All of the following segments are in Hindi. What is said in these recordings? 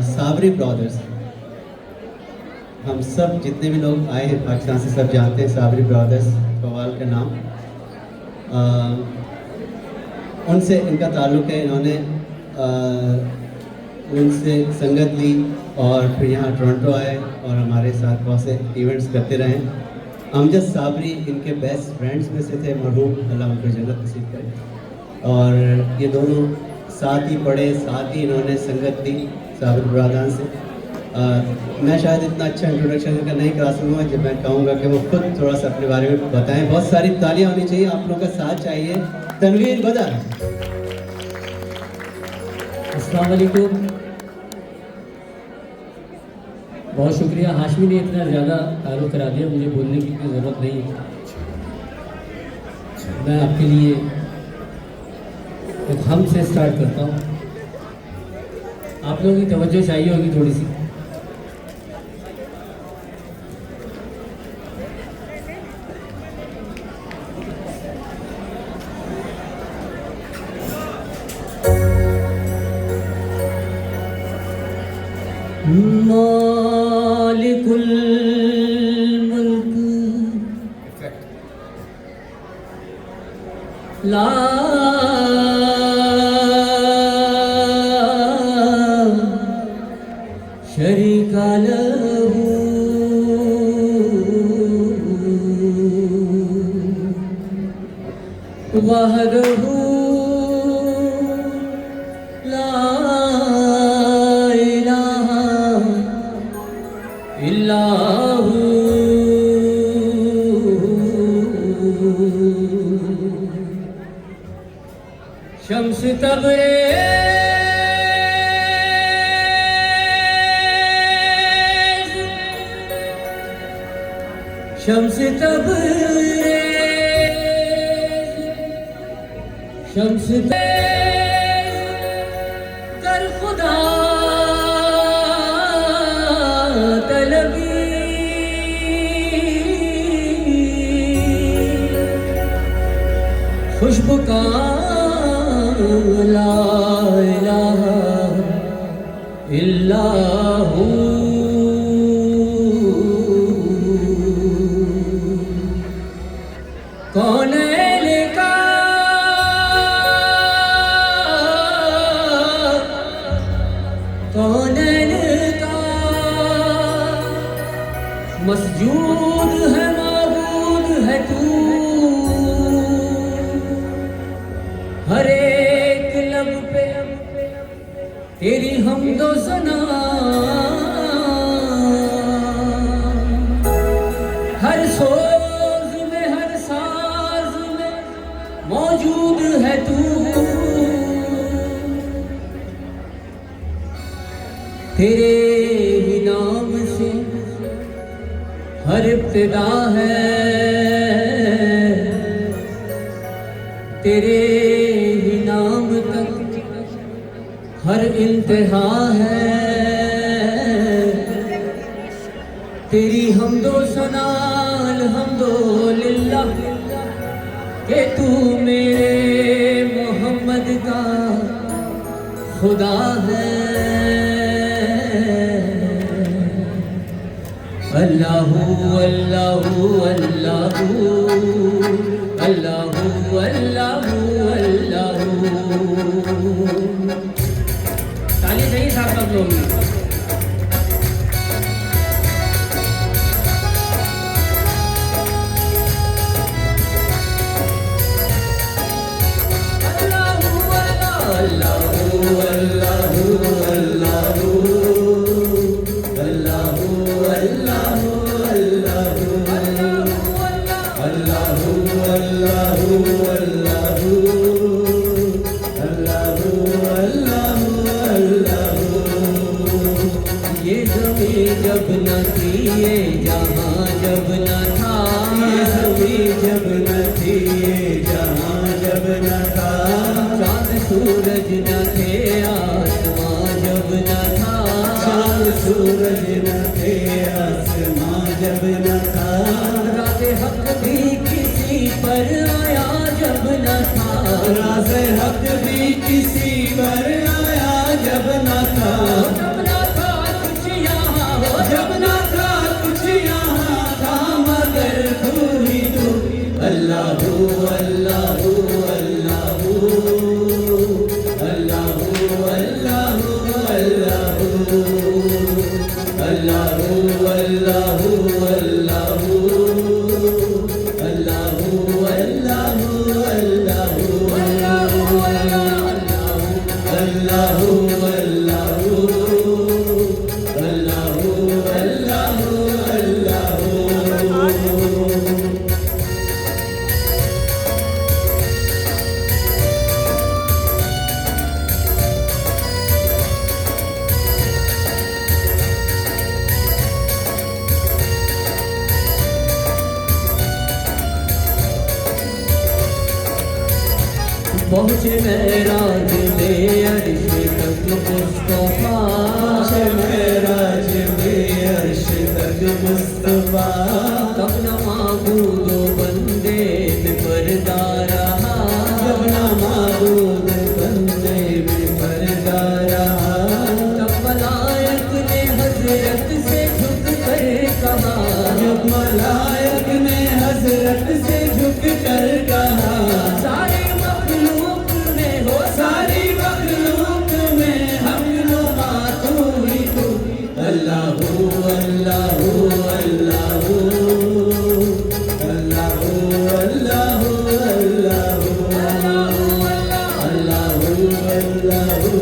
साबरी ब्रदर्स, हम सब जितने भी लोग आए हैं पाकिस्तान से सब जानते हैं साबरी ब्रदर्स कवाल का नाम। उनसे इनका ताल्लुक़ है, इन्होंने उनसे संगत ली और फिर यहाँ टोरंटो आए और हमारे साथ बहुत से इवेंट्स करते रहे। अमजद साबरी इनके बेस्ट फ्रेंड्स में से थे, मरहूम, अल्लाह उनको जन्नत नसीब करे। और ये दोनों साथ ही पढ़े, साथ ही इन्होंने संगत ली साबरी ब्रदर्स से। मैं शायद इतना अच्छा इंट्रोडक्शन इनका नहीं करा सकूँगा, जब मैं कहूँगा कि वो खुद थोड़ा सा अपने बारे में बताएं। बहुत सारी तालियां होनी चाहिए, आप लोगों का साथ चाहिए। तनवीर बदर। अस्सलाम वालेकुम। बहुत शुक्रिया, हाशमी ने इतना ज़्यादा तारुफ करा दिया, मुझे बोलने की कोई ज़रूरत नहीं है। मैं आपके लिए एक हम से स्टार्ट करता हूँ। आप लोगों की तवज्जो चाहिए होगी थोड़ी सी। मालिकुल मुल्क ला शरीका लहू वहदहू ला इलाहा इल्लाहू शम्स तबरेज़, शम्स तबरेज़, शम्स तबरेज़ कर खुदा तलबी, खुशबू का ला इलाहा इल्लाहू। कौन लिखा कौन लिखा मसजूद है माबूद है तू, हर एक लब पे तेरी हमदो सना, हर सोज में हर साज में मौजूद है तू। तेरे ही नाम से हर इब्तिदा है, तेरे ही नाम तक हर इंतहा है। तेरी हमदो सना अल्हम्दुलिल्लाह कि तू मेरे मोहम्मद का खुदा है। अल्लाहू अल्लाहू अल्लाहू अल्लाहू अल्लाहू अल्लाहू। ताली चाहिए साथ सब लोग। अल्लाहू अल्लाहू अल्लाहू अल्लाहू थी ये जहाँ जब न था, ये ज़मीं जब न थी ये जहाँ जब न था, चाँद सूरज न थे आसमां जब न था, चाँद सूरज न थे आसमां जब न था, राज़े हक भी किसी पर आया जब न था, राज़े हक भी किसी पर आया जब न था, जब न था कुछ यहाँ हो, जब न था कुछ यहाँ था मगर तू ही तू। अल्लाहू अल्लाहू अल्लाहू अल्लाहू अल्लाहू अल्लाहू अल्लाहू अल्लाहू अल्लाहू अल्लाहू अल्लाहू अल्लाहू अल्लाहू अल्लाहू पहुँचे मेराज में अर्श तक मुस्तफा, पहुँचे मेराज में अर्श तक मुस्तफा, तब न माबूदो बंदे में पर्दा रहा, जब न माबूद बंदे में पर्दा रहा, तब मलाइक ने हजरत से झुक कर कहा, जब मलाइक ने हजरत से झुक कर कहा, सारे मखलूक में हो, सारी मखलूक में हम लोग तू ही तू। अल्लाहू अल्लाहू अल्लाहू अल्लाहू अल्लाहू अल्लाहू अल्लाहू अल्लाहू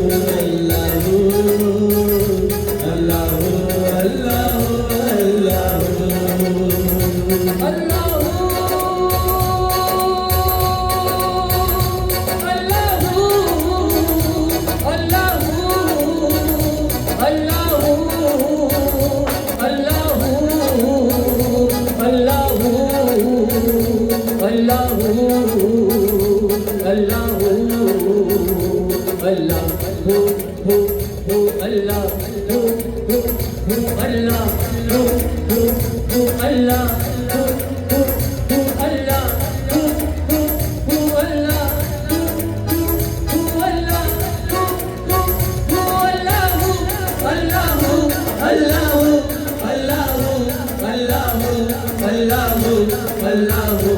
अल्लाहू अल्लाहू अल्लाहू अल्लाहू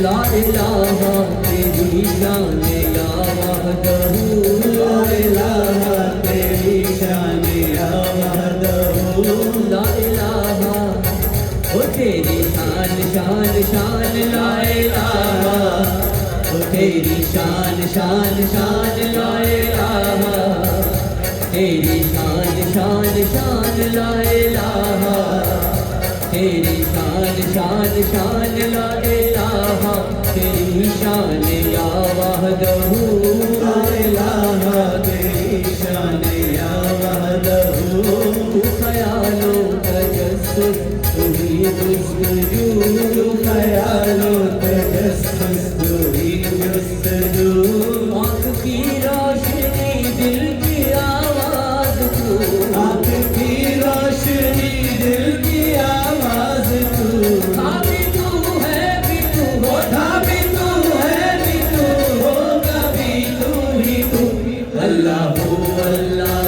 ला इलाहा तेरी शान या वहदहू, ला इलाहा तेरी शान या वहदहू, ला इलाहा ओ तेरी शान शान शान ला इलाहा, ओ तेरी शान शान शान ला इलाहा, तेरी शान शान शान ला इलाहा, तेरी शान शान शान ला इलाहा, तेरी शान या वहदहू, ला इलाहा तेरी शान या वहदहू, तू ख्यालों का जस्सुस तू ही जुस्तजू, तू ख्यालों तजस्सुस तू ही जुस्तजू, आँख की रोशनी दिल की आवाज़ तू, आँख की रोशनी दिल की आवाज़ तू, अभी तू है भी तू होता भी तू है भी तू होगा भी तू ही तू। अल्लाहू अल्लाह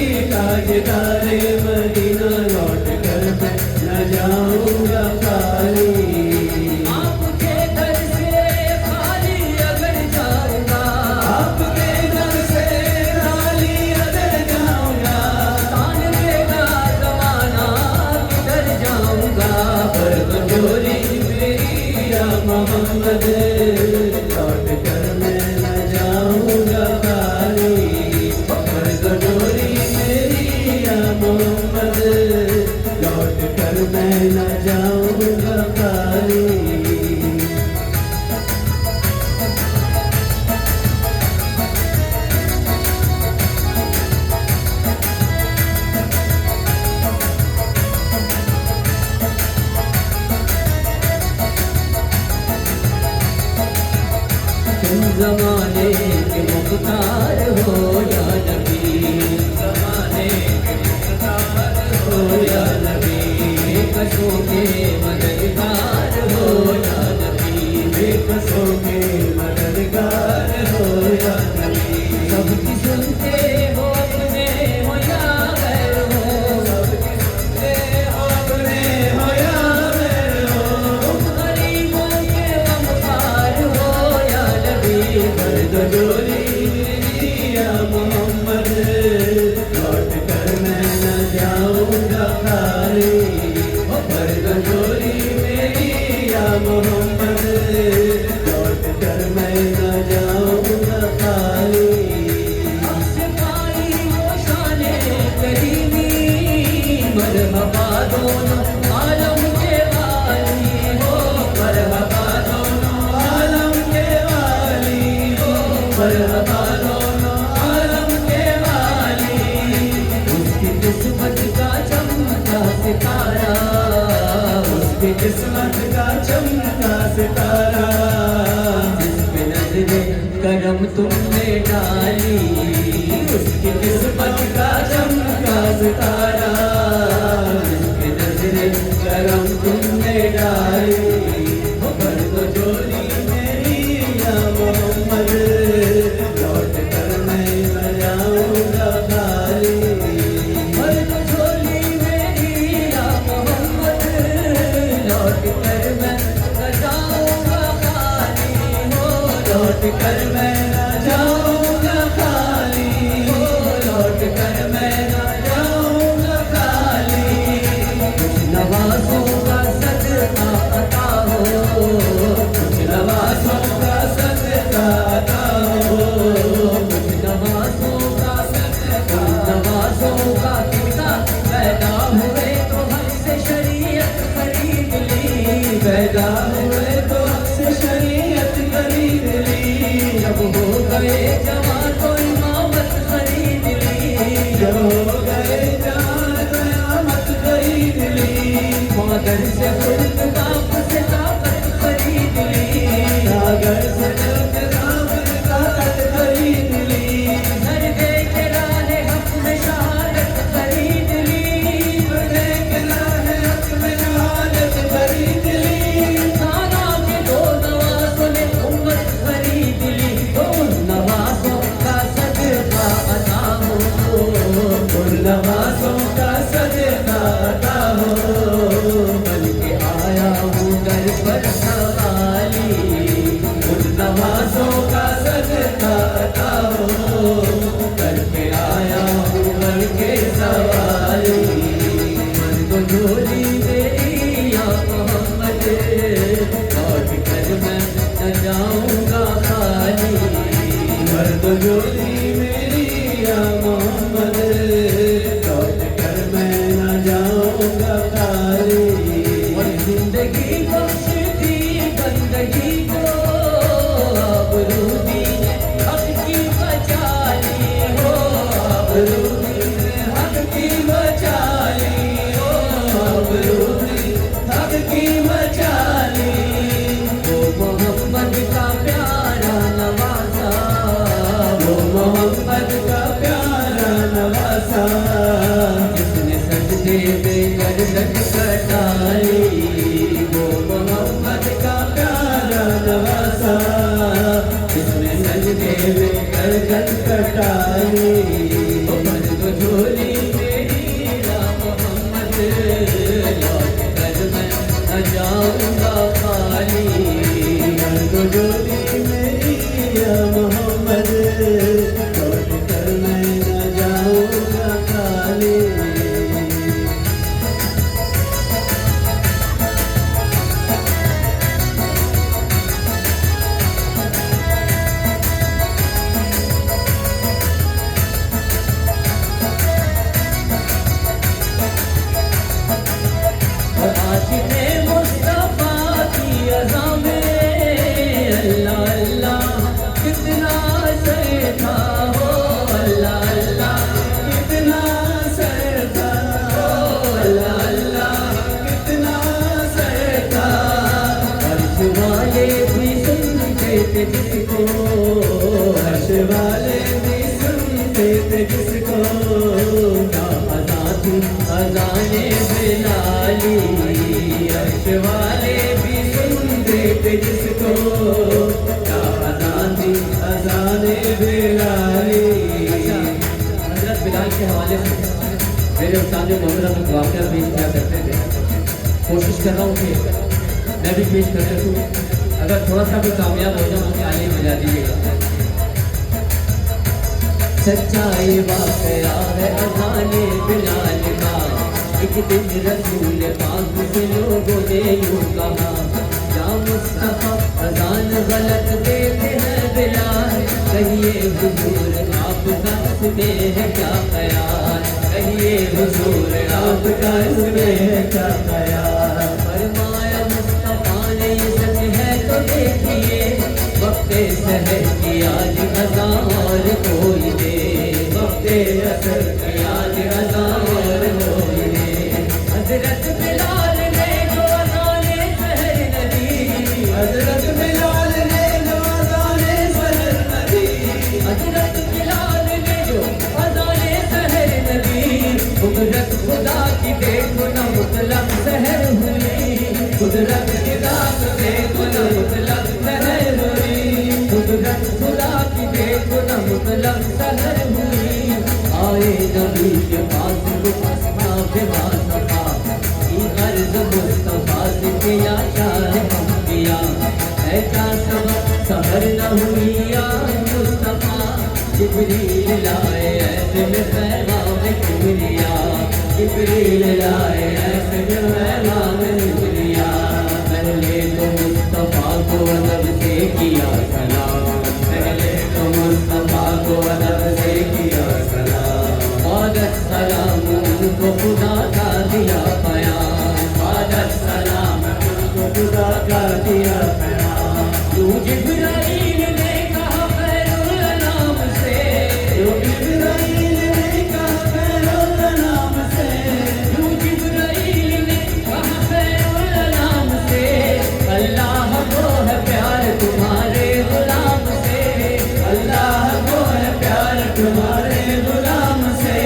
दीदारे मदीना लौट कर मैं न जाऊंगा खाली। आपके घर से खाली अगर जाऊंगा, आपके घर से खाली अगर जाऊंगा, तान देगा जमाना किधर जाऊंगा। पर कजोरी मेरी या मोहम्मद लौट कर मैं न जाऊंगा खाली। पर कजोरी मेरी या मोहम्मद लौट कर मैं न जाऊंगा खाली। तुम जमाने के मुख्तार हो या नबी, जमाने के मुख्तार हो या नबी, बेकसों के मददगार हो या नबी, बेकसों के मददगार हो या नबी। सबकी सुनते हो अपने हो या गैर हो, सबकी सुनते हो अपने हो या गैर हो। तुम गरीबों के गमखार हो या नबी। पर कजोरी मेरी या मोहम्मद लौट कर मैं न जाऊंगा खाली। पर कजोरी मेरी या मोहम्मद लौट कर मैं न जाऊंगा खाली। हमसे पाई वो शाने करीमी, मरहबा दोनों आलम के वाली हो, मरहबा दोनों आलम के वाली हो, मरहबा दोनों आलम के वाली। उसकी किस्मत का चमका सितारा, उसकी किस्मत का चमका सितारा, जिस पे नजरे करम तुमने डाली। उसकी किस्मत का चमका सितारा, जिस पे नजरे करम तुमने डाली। पर कजोरी मेरी या मोहम्मद लौट कर मैं न जाऊंगा खाली। पर कजोरी मेरी या मोहम्मद लौट कर मैं न जाऊंगा खाली हो, लौट कर मैं न जाऊंगा खाली हो, लौट कर मैं न जाऊंगा खाली। कुछ नवाजों का सदका अता हो, कुछ नवाजों का सदका अता हो, कुछ नवाजों का सदका, नवाजों का किस्सा पैदा हुए तो हमसे शरीयत खरीद ली, पैदा हुए तो हमसे शरीयत खरीद ली। जब हो गए जवान तो इमामत खरीद ली, जब हो गए जवान तो इमामत खरीद ली। मादर से खुद बाप से ताकत खरीद ली, सागर से खुद बाप से ताकत खरीद ली। घर दे के राह हक में शहादत खरीद ली, घर दे के राह हक में शहादत खरीद ली। खाना के दो नवाजों ने उम्मत खरीद ली। तो उन नवाजों का सदका अता हो, उन नवाजों का सदका अता हो। बल्कि आया हूँ घर पर सवाली, उन नवाजों का सदका अता हो। करके आया हूँ घर के सवाली। पर कजोरी मेरी या मोहम्मद लौट कर मैं न जाऊंगा खाली। पर कजोरी मेरी या मोहम्मद लौट कर मैं न जाऊंगा खाली। और जिंदगी बख्श दी बंदगी को, आबरू दी हक की बचा ली हो, आबरू दी हक की बचा ली हो, आबरू दी हक की बचा ली। वो मोहम्मद का प्यारा नवासा, वो मोहम्मद का प्यारा नवासा, जिसने सजदे में गर्दन कटाई। वो मोहम्मद का प्यारा नवासा, जिसने सजदे में गर्दन कटाई। पर कजोरी मेरी थे जिसको, अर्श वाले भी सुनते थे जिसको, क्या अज़ान थी अज़ाने बिलाली, अर्श वाले भी सुनते थे जिसको, क्या अज़ान थी अज़ाने बिलाली। हज़रत बिलाल के हवाले से मेरे उस्ताद मोहतरम एक वाक़या पेश किया करते थे, कोशिश कर रहा हूँ कि मैं भी पेश कर सकूँ, अगर थोड़ा सा भी कामयाब हो जाऊँ मुझे आने बजा दीजिएगा। सच्चाई वाक़या है अज़ाने बिलाल का, एक दिन रसूल पाक से लोगों ने यूँ कहा, या मुस्तफ़ा अज़ान गलत देते हैं बिलाल, कहिए हुजूर आपका इसमें है क्या ख्याल, कहिए हुजूर आपका इसमें है क्या ख्याल। फरमाया मुस्तफ़ा ने ये सच है तो देखिए, वक्ते सहर की आज अज़ान और कोई दे, वक्ते असर की आज अज़ान और कोई दे। हज़रत बिलाल ने जो अज़ाने सहर न दी, हज़रत बिलाल ने जो अज़ाने सहर न दी, हज़रत बिलाल ने जो अज़ाने सहर न दी, कुदरत खुदा की देखो न मुतलक सहर हुई, कुदरत की दात देखो न मुतलक सहर हुई, कुदरत खुदा की देखो न मुतलक सहर हुई। आए नबी के पास मुस्तफ़ा वासफ़ा की अर्ज़ मुस्तफ़ा से किया शाह किया, ऐसा सबक सहर न हुई या मुस्तफ़ा, जिब्रील लाए ऐसे में पैगाम किबरिया, जिब्रील लाए ऐसे में पैगाम किबरिया। पहले तो मुस्तफ़ा को अदब से किया सलाम, पहले तो मुस्तफ़ा को अदब से किया सलाम, वादत सलाम उनको खुदा का दिया प्यार, वादत सलाम उनको खुदा का दिया प्यार। यूं जिब्राइल ने कहा खैरुल अनाम से, यूं जिब्राइल ने कहा खैरुल अनाम से, यूं जिब्राइल ने कहा खैरुल अनाम से, अल्लाह को है प्यार तुम्हारे गुलाम से, अल्लाह को है प्यार तुम्हारे गुलाम से,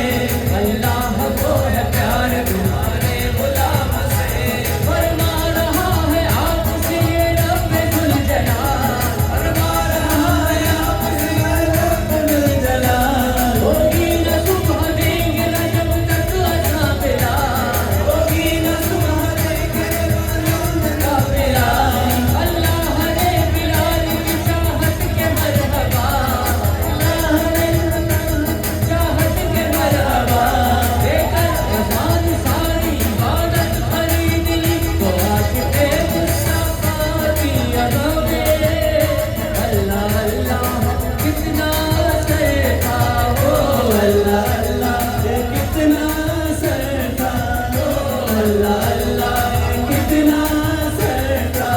अल्लाह को है प्यार तुम्हारे गुलाम से। फरमा रहा है आपसे ये रब्बे जुल जलाल, फरमा रहा है आपसे ये रब्बे जुल जलाल, होगी न सुबह देंगे न जब तक अज़ां बिलाल, होगी न सुबह देंगे न जब तक बिलाल। अल्लाह ने बिलाल की चाहत के मरहबा, अल्लाह ने चाहत के मरहबा देकर अज़ान सारी इबादत खरीद ली, तो आशिक़े मुस्तफ़ा की अदा में अल्लाह अल्लाह कितना असर था, ओ अल्लाह अल्लाह कितना असर था, ओ अल्लाह अल्लाह कितना असर था।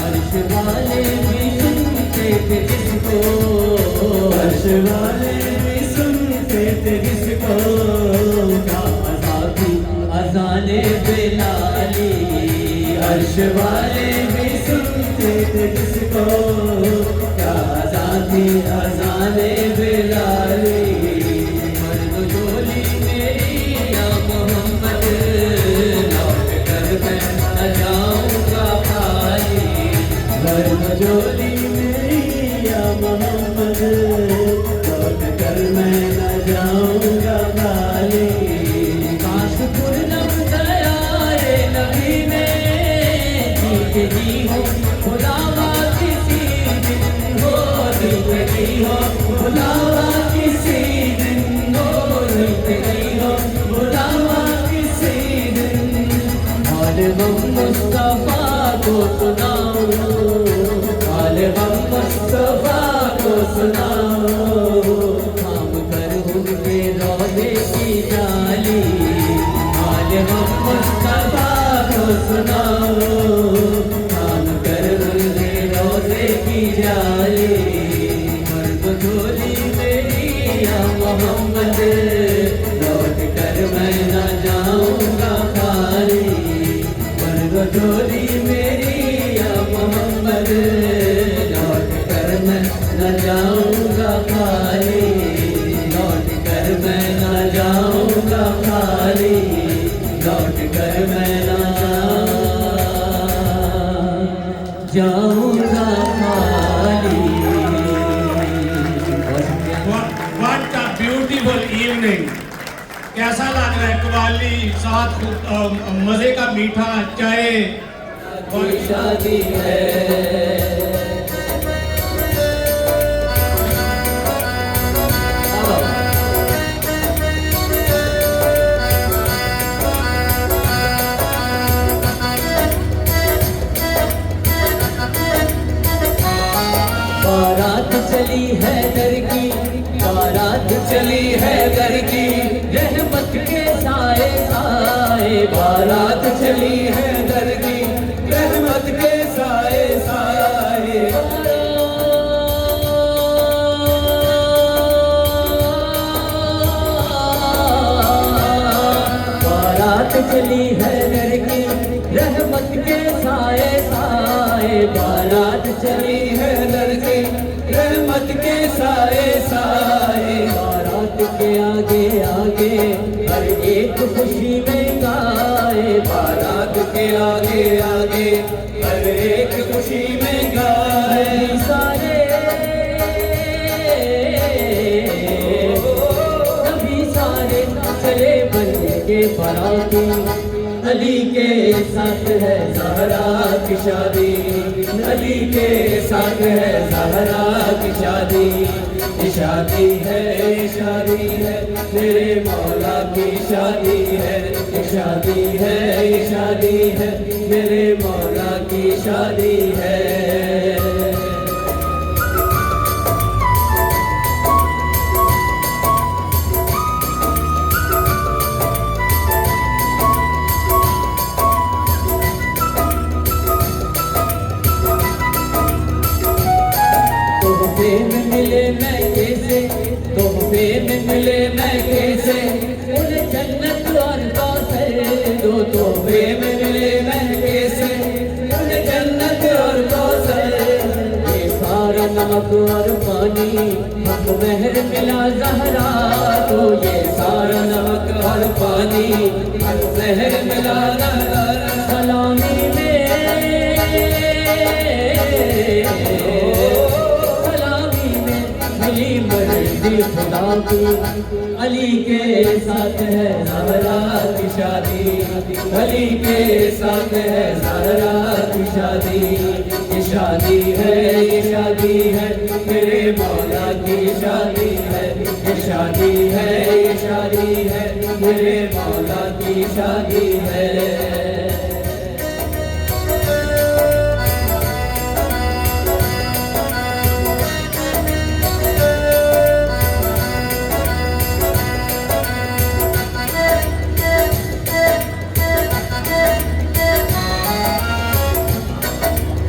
अर्श वाले भी सुनते थे जिसको, अर्श वाले भी सुनते थे जिसको, क्या अज़ान थी अज़ाने बिलाली, अर्श वाले भी सुनते थे जिसको, क्या अज़ान थी अज़ाने बिलाली। मर्द डोली मेरी या मोहम्मद, लौट कर मैं न जाऊँगा खाली, मर्द डोली मेरी या मोहम्मद, लौट कर मैं न जाऊँगा खाली। काश पूर्णम दयारे नबी में जी जी हो खुदावा किसी दिन हो, जी हो खुदावा किसी दिन हो, जी हो खुदावा किसी दिन। और हम मुस्तफ़ा को सुनाओ, और हम मुस्तफ़ा को सुनाओ, हम कर उनके रोज़े की डाली, और हम मुस्तफ़ा को सुनाओ, हम कर उनके रोज़े की डाली। मर्द झोली मेरी या मोहम्मद, लौट कर मैं न जाऊँगा खाली, मर्द झोली मेरी या मोहम्मद, लौट इवनिंग। कैसा लग रहा है? कवाली साथ मजे का मीठा चाय और शादी है। बारात चली है दर की, बारात चली है दर की, रहमत के साए साए। बारात चली है दर की, रहमत के साए साए। बारात चली है दर की, रहमत के साए साए। बारात चली है दर की, रहमत के साए साए। बारात के आगे आगे हर एक खुशी में गाए। बारात के आगे आगे हर एक खुशी में गाए। सारे कभी सारे चले बन के बाराती। अली के साथ है ज़हरा की शादी, अली के साथ है ज़हरा की शादी। ये शादी है, ये शादी है, मेरे मौला की शादी है। ये शादी है, ये शादी है, मेरे मौला की शादी है। तोहफे में मिले मैं कैसे, तोहफे में मिले मैं कैसे, उन्हें जन्नत और कौसर दो। तोहफे में मिले मैं कैसे, उन्हें जन्नत और कौसर। ये सारा नमक और पानी हमको महर मिला ज़हरा को। ये सारा नमक और पानी हमको महर मिला ज़हरा। सलामी में मर्जी खुदा की। अली के साथ है ज़हरा की शादी, अली के साथ है ज़हरा की शादी। ये शादी है, ये शादी है, मेरे मौला की शादी है। ये शादी है, ये शादी है, मेरे मौला की शादी है।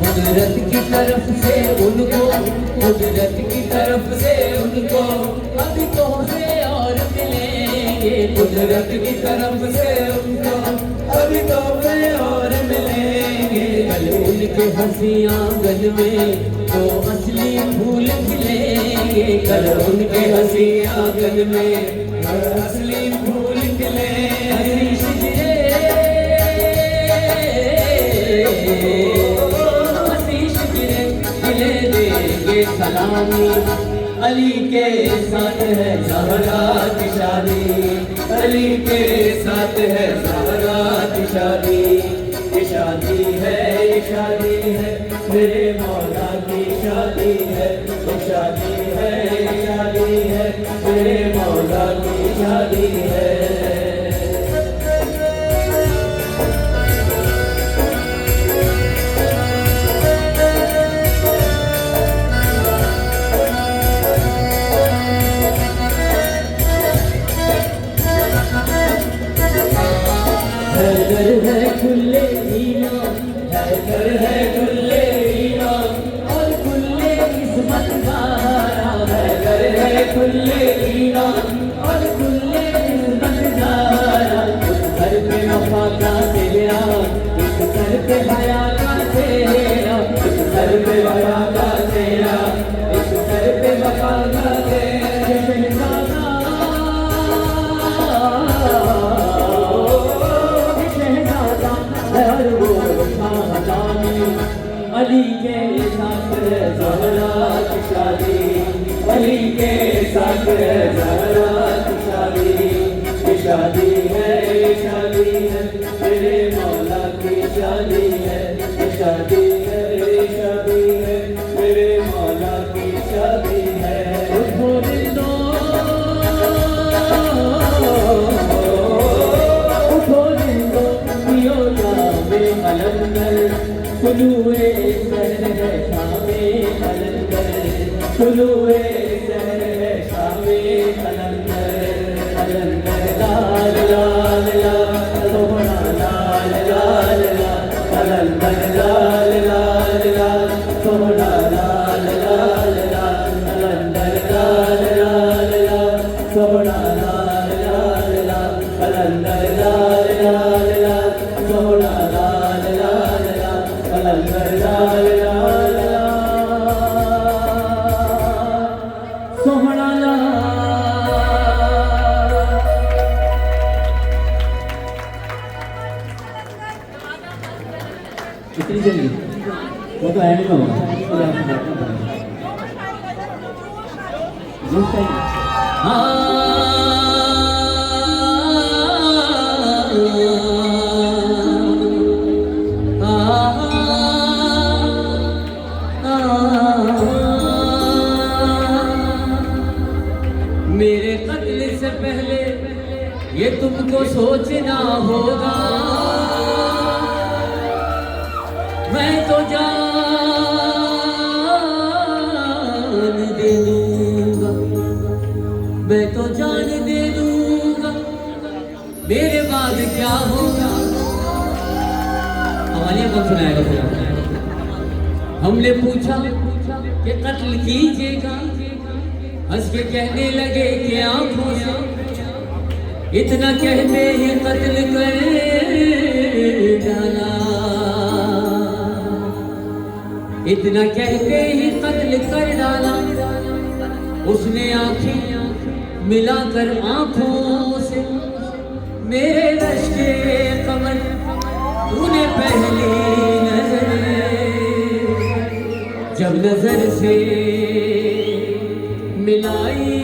कुदरत की तरफ से उनको, कुदरत की तरफ से उनको अभी तोहफे और मिलेंगे। कुदरत की तरफ से उनको अभी तोहफे और मिलेंगे। कल उनके हंसी आंगन में तो असली फूल खिलेंगे। कल उनके हंसी आंगन में असली फूल खिलेंगे। सलामी अली के साथ है ज़हरा की शादी, अली के साथ है ज़हरा की शादी। ये शादी है, ये शादी है, मेरे मौला की शादी है। ये शादी है, ये शादी है, मेरे मौला की शादी है। घर है खुले ईमान, घर है खुले ईमान और खुले किस्मत वाला। घर है खुले ईमान और खुले किस्मत वाला। उस घर पे वफा का तेरा, उस घर पे हया का तेरा, उस घर पे वफा का तेरा, उस घर पे वफा का तेरा। हर वो शाहजादी शादी है, शादी है, मेरे मौला की शादी है, शादी है, शादी है, मेरे मौला की शादी है। उठो जिंदो, उठो जिंदो, पियो जामे कलंदर, कुलुए शहर है शामे कलंदर, कुलुए शहर है शामे कलंदर, कलंदर लाल लाल लाल सोहना लाल लाल लाल, कलंदर लाल लाल लाल सोहना लाल लाल लाल, कलंदर लाल लाल लाल सोहना लाल लाल लाल, कलंदर लाल लाल लाल सोहना लाल लाल लाल, कलंदर लाल लाल लाल सोहना लाल। इतनी जल्दी वो तो एंड में होगा, जिस टाइम मेरे कत्ल से पहले ये तुमको सोचना होगा, मैं तो जान दे दूंगा, मैं तो जान दे दूंगा, मेरे बाद क्या होगा। हमारे कब सुनाएगा फिर? हमने पूछा कि कत्ल कीजिएगा, हंस के कहने लगे कि आंखों से, इतना कहते ही कत्ल कर डाला, इतना कहते ही कत्ल कर डाला। उसने आंखें मिलाकर आंखों से मेरे रश के कमर, तूने पहली नजर, जब नजर से मिलाई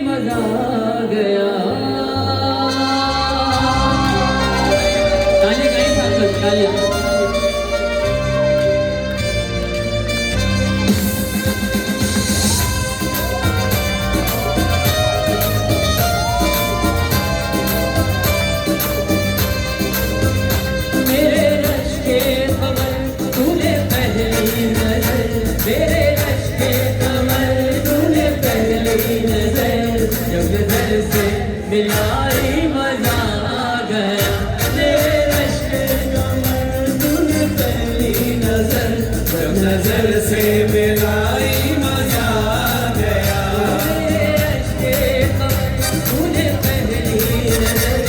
मजा गया। ताली कहीं साथ ताली। मेरे रश के कमर, तूने पहली नजर, मेरे रश के कमर, तूने पहली नजर, जब नजर से मिलाई मजा गया। मेरे रश के कमर, तूने पहली नजर, जब नजर से मिलाई मजा गया। मेरे रश के कमर, तूने पहली नजर,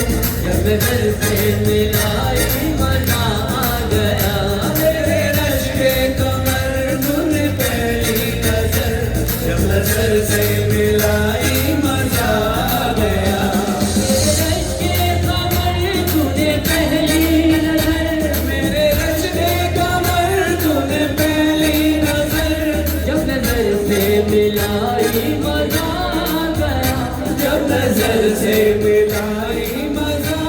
जब नजर से मिलाई मजा गया। मेरे रश के कमर, तूने पहली नजर, जब नजर से मिलाई मजा गया। मेरे रश के कमर, तूने पहली नजर, मेरे रश के कमर, तूने पहली नजर, जब नजर से मिलाई मजा गया। जब नजर से मिलाई मजा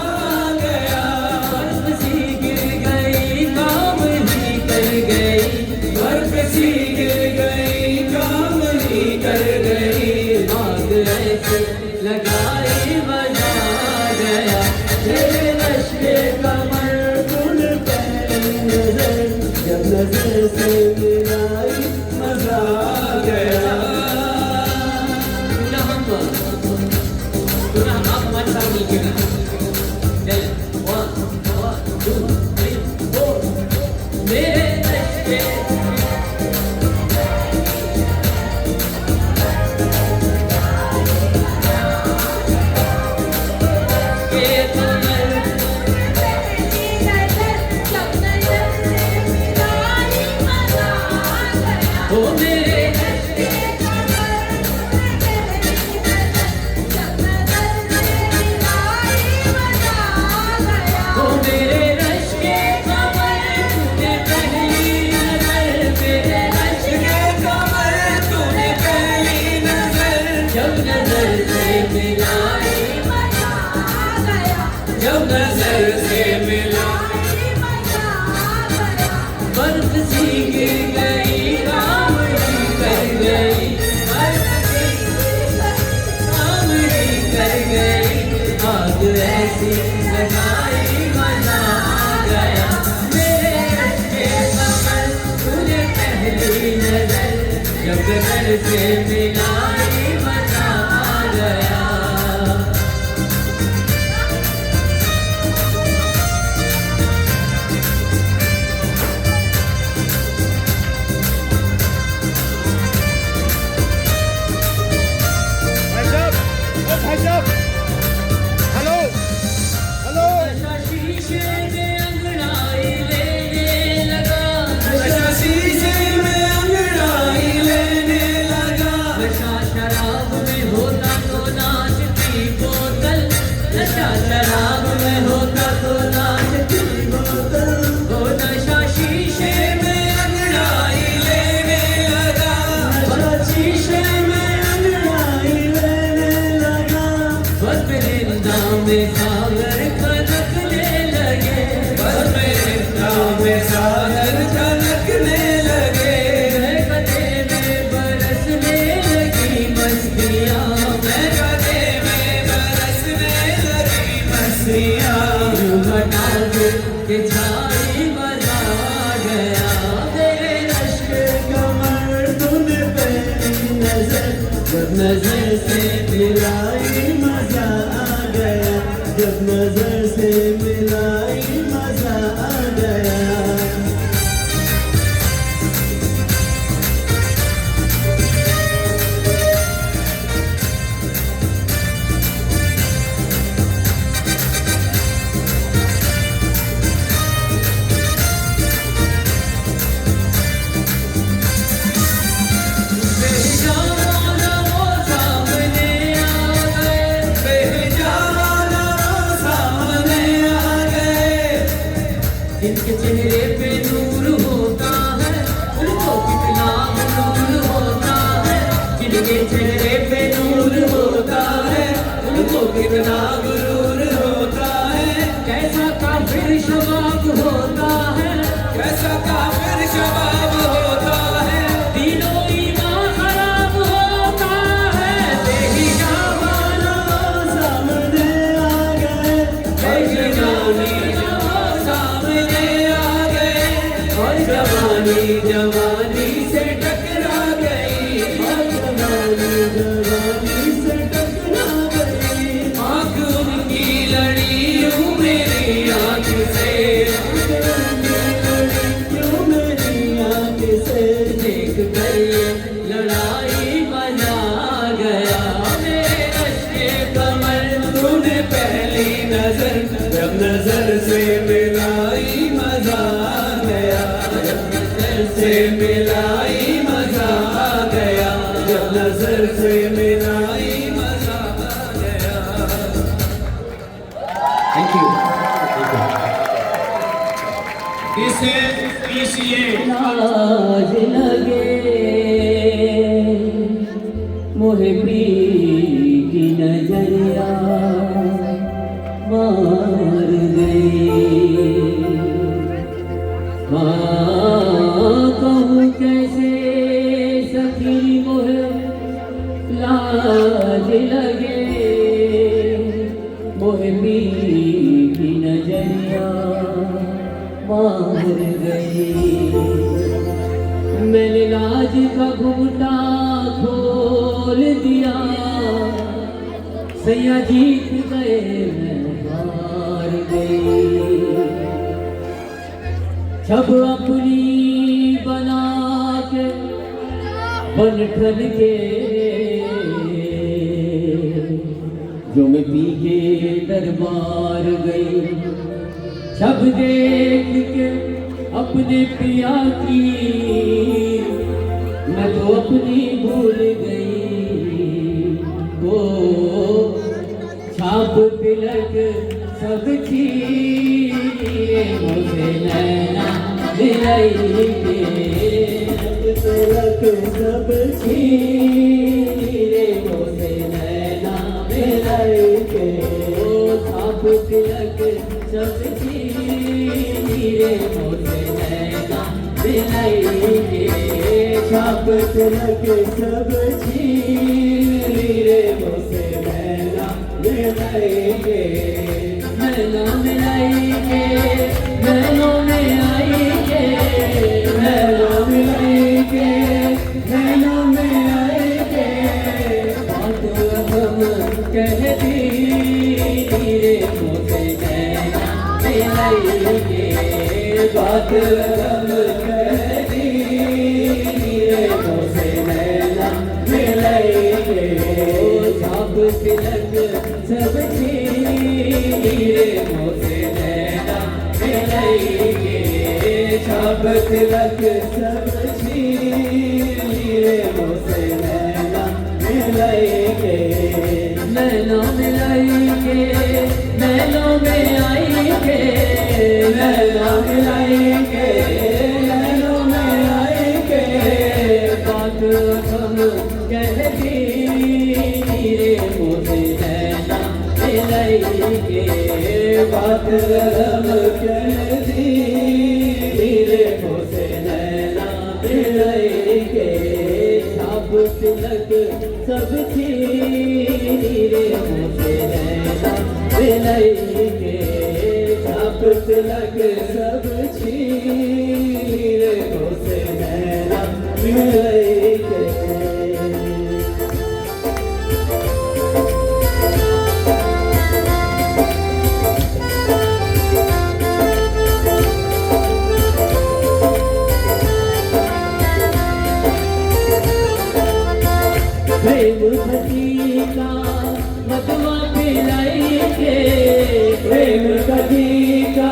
गया। बर्फ सी गिर गई, काम ही कर गई, बर्फ सी गिर गई, काम ही कर गई। आग ऐसे लगाई मजा गया। तेरे रश के कमर, तूने पहली नजर, जब नजर से मिलाई मजा गया। मेरे रश के कमर, पहली नजर, जब नजर से मिलाई मजा जब नजर से मिला बर्फ सी गिर गई काम ही कर गई काम ही कर गई आग ऐसी लगाई मजा आ गया मेरे अटके कमर तूने पहली नजर जब नजर से मिलाई मजा आ गया नशा शीशे में अंगड़ाई लेने लगा नशा शीशे में अंगड़ाई लेने लगा नशा शराब में होता तो नाचती बोतल नशा शराब में होता तो नाचती बोतल वो नशा शीशे में अंगड़ाई लेने लगा नशा शीशे में अंगड़ाई लेने लगा बस मेरिंदा में सागर खनकने लगे बस मेरिंदा में सागर खनकने लगे गले में बरसने लगी मस्तियाँ मैं गले में बरसने लगी मस्तियाँ घटा के छाई मजा आ गया मेरे अश्क कमर तूने पहली नजर जब नजर से मिलाई मजा आ गया जब नजर से मिलाई मजा आ गया बेजाना वो सामने आ गए बेजाना वो सामने आ गए जिनके चेहरे पे नूर होता है उनको कितना नूर होता है जिनके चेहरे पे नूर होता है उनको कितना गुरूर होता है कैसा काफिर शबाब होता है कैसा काफिर शबाब होता है तीनों ईमान खराब होता है बेजाना वो सामने आ गए बेजानी सामने आ गए और जवानी जवानी से टकरा गई और जवानी जवानी से टकरा गई आँख उनकी लड़ी यूं मेरी आँख से यूं मेरी आँख से देख कर ये लड़ाई मजा आ गया मेरे अश्के कमर तूने पहली नजर जब नजर से मिलाई मजा आ गया जब नजर से मिलाई मजा आ गया जब नजर से मिलाई मजा आ गया थैंक यू इसे पीछे नाज लगे मोहे पी की नजरिया मार गई कहूँ कैसे सखी मोहे लाज लगे मोहे पी की नजरिया मार गई मैंने लाज का घूंघटा खोल दिया सैया जीत गए मैं हार गई जब अपनी बना के बन ठन के जो मैं पी के दरबार गई जब देख के अपने पिया की मैं तो अपनी भूल गई वो छाप तिलक सब चीरे मुझे नैना दिलाई के तिलक सब चीरे मुझे नैना दिलाई के वो छाप तिलक सब रे मोसे नैना मिलाएंगे छाप तिलक सब रे मोसे नैना मिलाएंगे नैना मिलाएंगे नैनों में आएंगे नैना मिलाएंगे नैनों में आएंगे बात हम कह दी रे मोसे नैना मिलाएंगे बात हम कह दी रे मोसे नैना मिलाएंगे छाप तिलक सब रे मोसे नैना मिलाएंगे छाप तिलक सब रे मोसे नैना मिलाएंगे नैना मिलाएंगे नैनों में आएंगे नैना मिलाएंगे नैनों में आएंगे बात हम कह दी रे मोसे नैना मिलाएंगे बात हम कह दी रे मोसे नैना मिलाएंगे छाप तिलक सब रे मोसे नैना मिलाएंगे छाप तिलक सब रे मोसे नैना मिलाएंगे प्रेम भक्ति का मधुआ पिलाएंगे प्रेम भक्ति का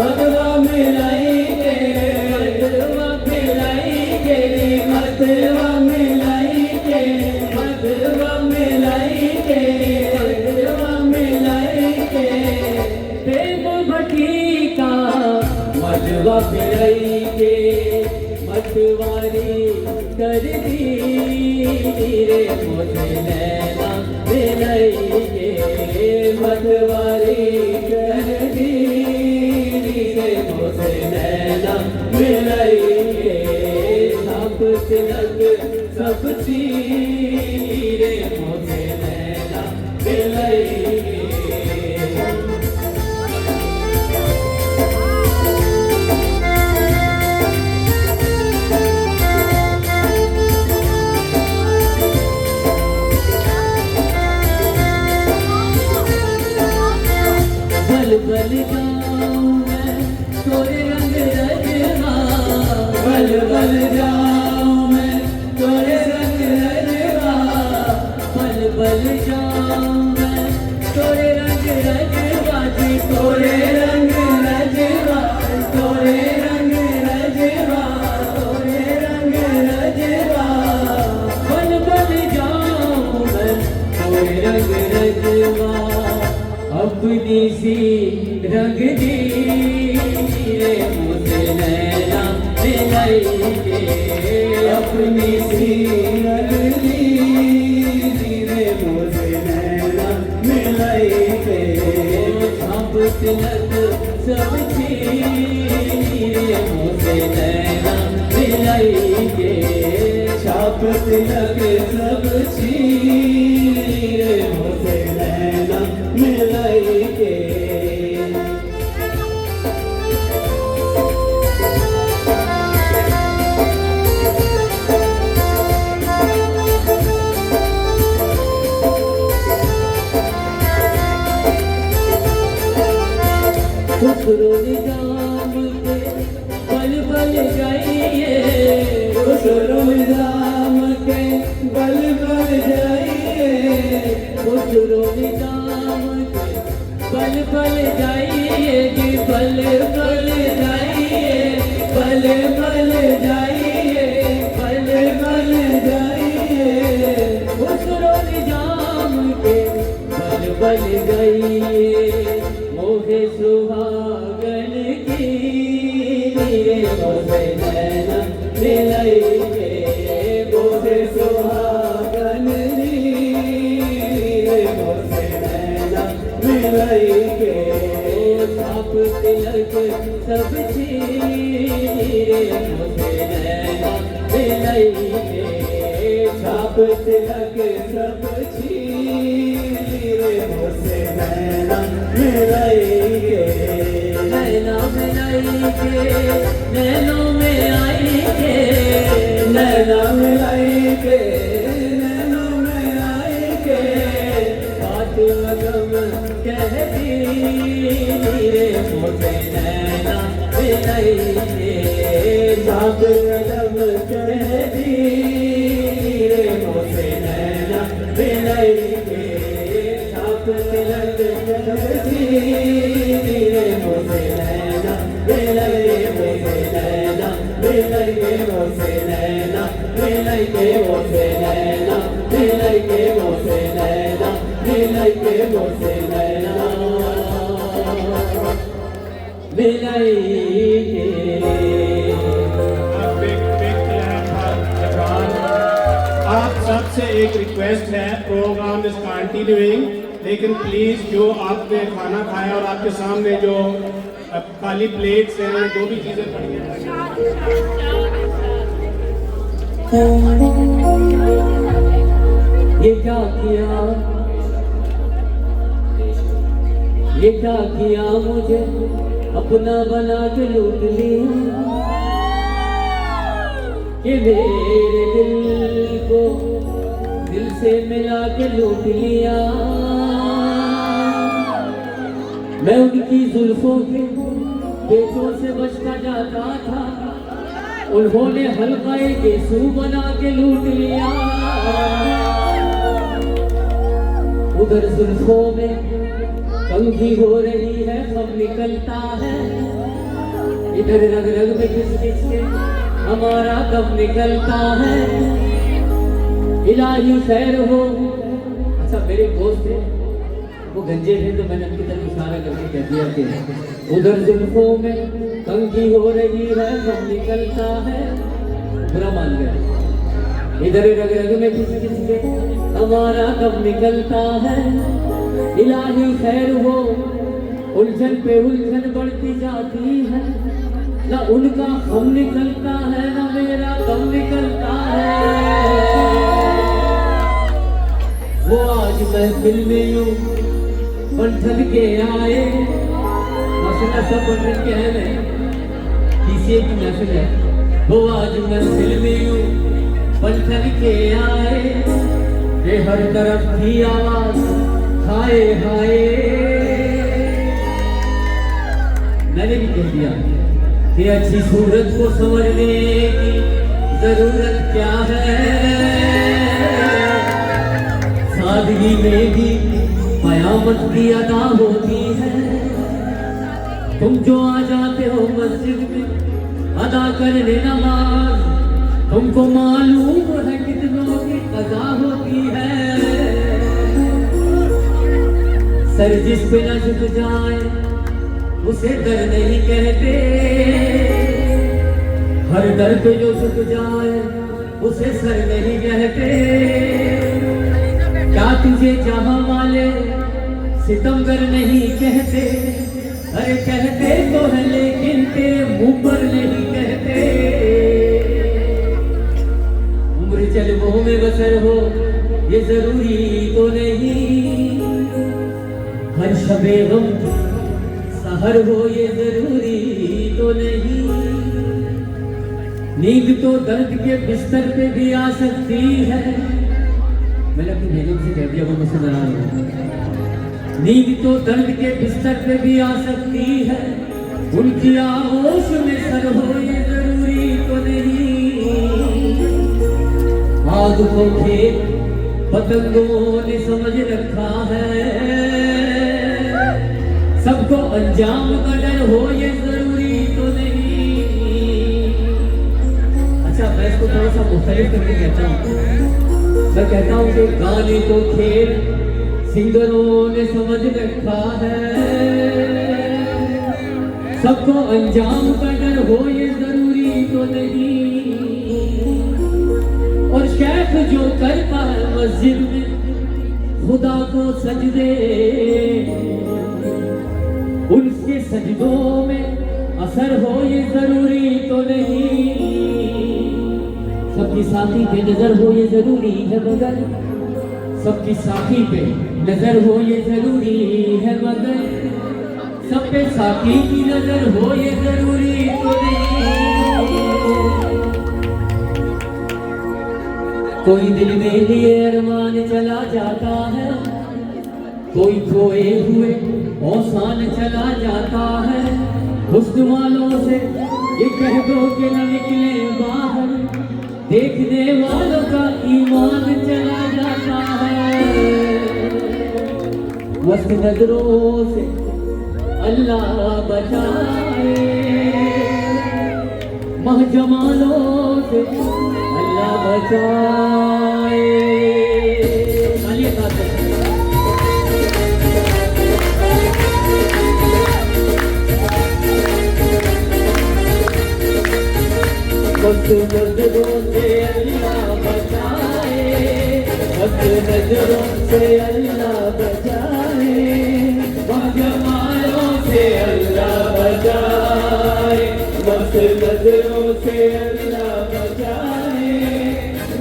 मधुआ मिलाएंगे मधुआ पिलाएंगे मधुआ मिलाएंगे मधुआ मिलाएंगे मधुआ मिलाएंगे प्रेम भक्ति का मधुआ पिलाएंगे मधुवारी कर दी रे मोसे नैना मिलाएंगे मधुवारी कर दी रे मोसे नैना मिलाएंगे छाप तिलक सब रे मोसे नैना मिलाएंगे बल जाऊं मैं तोरे रंग रजवा बल बल जाऊं मैं तोरे रंग रजवा बल बल जाऊं मैं तोरे रंग रजवा जी तोरे रंग रजवा तोरे रंग रजवा तोरे रंग रजवा बल बल जाऊं मैं तोरे रंग रजवा अपनी सी रंग दी रे मोसे नैना मिलाएंगे अपनी सी रंग दी रे मोसे नैना मिलाएंगे छाप तिलक सब रे मोसे नैना मिलाएंगे छाप तिलक सब रे मोसे नैना मिलाएंगे खुसरो निजाम के बल बल जाइए खुसरो निजाम के बल बल जाइए खुसरो निजाम के बल बल जाइए जी बल बल जाइए बल बल जाइए बल बल जाइए खुसरो निजाम के बल बल जाइए मोहे सुहागन की रे मोसे नैना मिलाएंगे मोहे सुहागन रे मोसे नैना मिलाएंगे छाप तिलक सब चीरे मुझे नैना मिलाई के छाप तिलक सब चीरे मुझे नैना मिलाई के नैना मिलाई के नैनों में आई के नैना मिलाई के नैनों में आई के बात लगम कहती रे मुझे नैना मिलाई के बात लगम कहती रे मुझे नैना मिलाई के छाप तिलक कहती रे मुझे नैना मिलाई मुझे नैना मिलाई के मुझे नैना मिलाई के मुझे नैना मिलाई के मुझे नैना मिलाई के मुझे नैना मिलाई के आप सबसे एक रिक्वेस्ट है, प्रोग्राम इज कंटिन्यूइंग, लेकिन प्लीज जो आपने खाना खाया और आपके सामने जो खाली प्लेट्स हैं, जो भी चीजें पड़ी हैं, ये क्या किया, ये क्या किया, मुझे अपना बना के लूट लिया, कि मेरे दिल को दिल से मिला के लूट लिया। मैं उनकी जुल्फों के पेचों से बचता जाता था, उन्होंने हल्काए गेसू बना के लूट लिया। उधर जुल्फों में कंघी हो रही है, सब निकलता है, इधर रग रग में घिस घिस के हमारा कब निकलता है। इलाही खैर हो। अच्छा, मेरे दोस्त थे, वो गंजे थे, तो मैंने उनकी तरफ इशारा करके कह दिया कि उधर जुल्फों में कंघी हो रही है, सब निकलता है। बुरा मान गया। इधर रग रग में घिस घिस के हमारा कब निकलता है। इलाही खैर हो। उलझन पे उलझन बढ़ती जाती है, ना उनका हम निकलता है, ना मेरा गम निकलता है। वो आज महफिल में यूं बंठन के आए, मसला सब बंठन के है, किसी की महफिल है। वो आज महफिल में यूं बंठन के आए, ये हर तरफ की आवाज हाय हाय। मैंने भी कह दिया कि अच्छी सूरत को समझने की जरूरत क्या है, सादगी में भी कयामत की अदा होती है। तुम जो आ जाते हो मस्जिद में अदा करने नमाज, तुमको मालूम है कितनों की अदा होती है। सर जिस पे न झुक जाए उसे दर नहीं कहते, हर दर पे जो झुक जाए उसे सर नहीं कहते। क्या तुझे जहां वाले सितमगर नहीं कहते? अरे कहते तो है लेकिन तेरे मुंह पर नहीं कहते। उम्र जल्बों में बसर हो ये जरूरी तो नहीं, हर शबे गम सहर हो ये जरूरी तो नहीं। नींद तो दर्द के बिस्तर पे भी आ सकती है। मैंने अपनी भेजों से कह दिया, वो मुझसे नाराज हो। नींद तो दर्द के बिस्तर पे भी आ सकती है, उनकी आगोश में सर हो ये जरूरी तो नहीं। आग को खेत पतंगों ने समझ रखा है, सबको अंजाम का डर हो ये जरूरी तो नहीं। अच्छा, मैं इसको थोड़ा सा मुख्तलिफ करके कहता हूँ। मैं कहता हूँ कि गाने को खेल सिंगरों ने समझ रखा है, सबको अंजाम का डर हो ये जरूरी तो नहीं। और शेख जो करता है मस्जिद में खुदा को सजदे, उनके सजदों में असर हो ये जरूरी तो नहीं, सबकी साथी पे नजर हो ये जरूरी है मगर, सबकी साथी पे नजर हो ये जरूरी है मगर, सब पे साथी की नजर हो ये जरूरी तो नहीं। कोई दिल में लिए अरमान चला जाता है, कोई खोए हुए औसान चला जाता है। हुस्न वालों से ये कह दो कि न निकले बाहर, देखने वालों का ईमान चला जाता है। मस्त नजरों से अल्लाह बचाए, महजमालों से अल्लाह बचाए। तालियां तालियां। मस्त नजरों से अल्लाह बचाए, मस्त नजरों से अल्लाह बचाए, महजमालों से अल्लाह बचाए। मस्त नजरों से अल्लाह बचाए,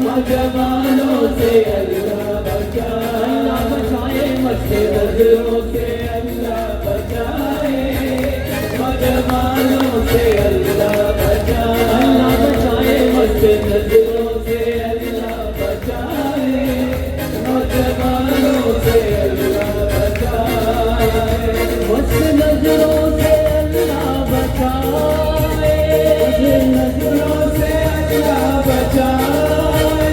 महजमालों से अल्लाह बचाए। अल्लाह बचाए मस्त नजरों से अल्लाह बचाए, महजमालों से अल्लाह बचाए। अल्लाह बचाए मस्त नजरों से अल्लाह बचाए, महजमानों से अल्लाह बचाए। मस्त नजरों से अल्लाह बचाए, नजरों से अल्लाह बचाए,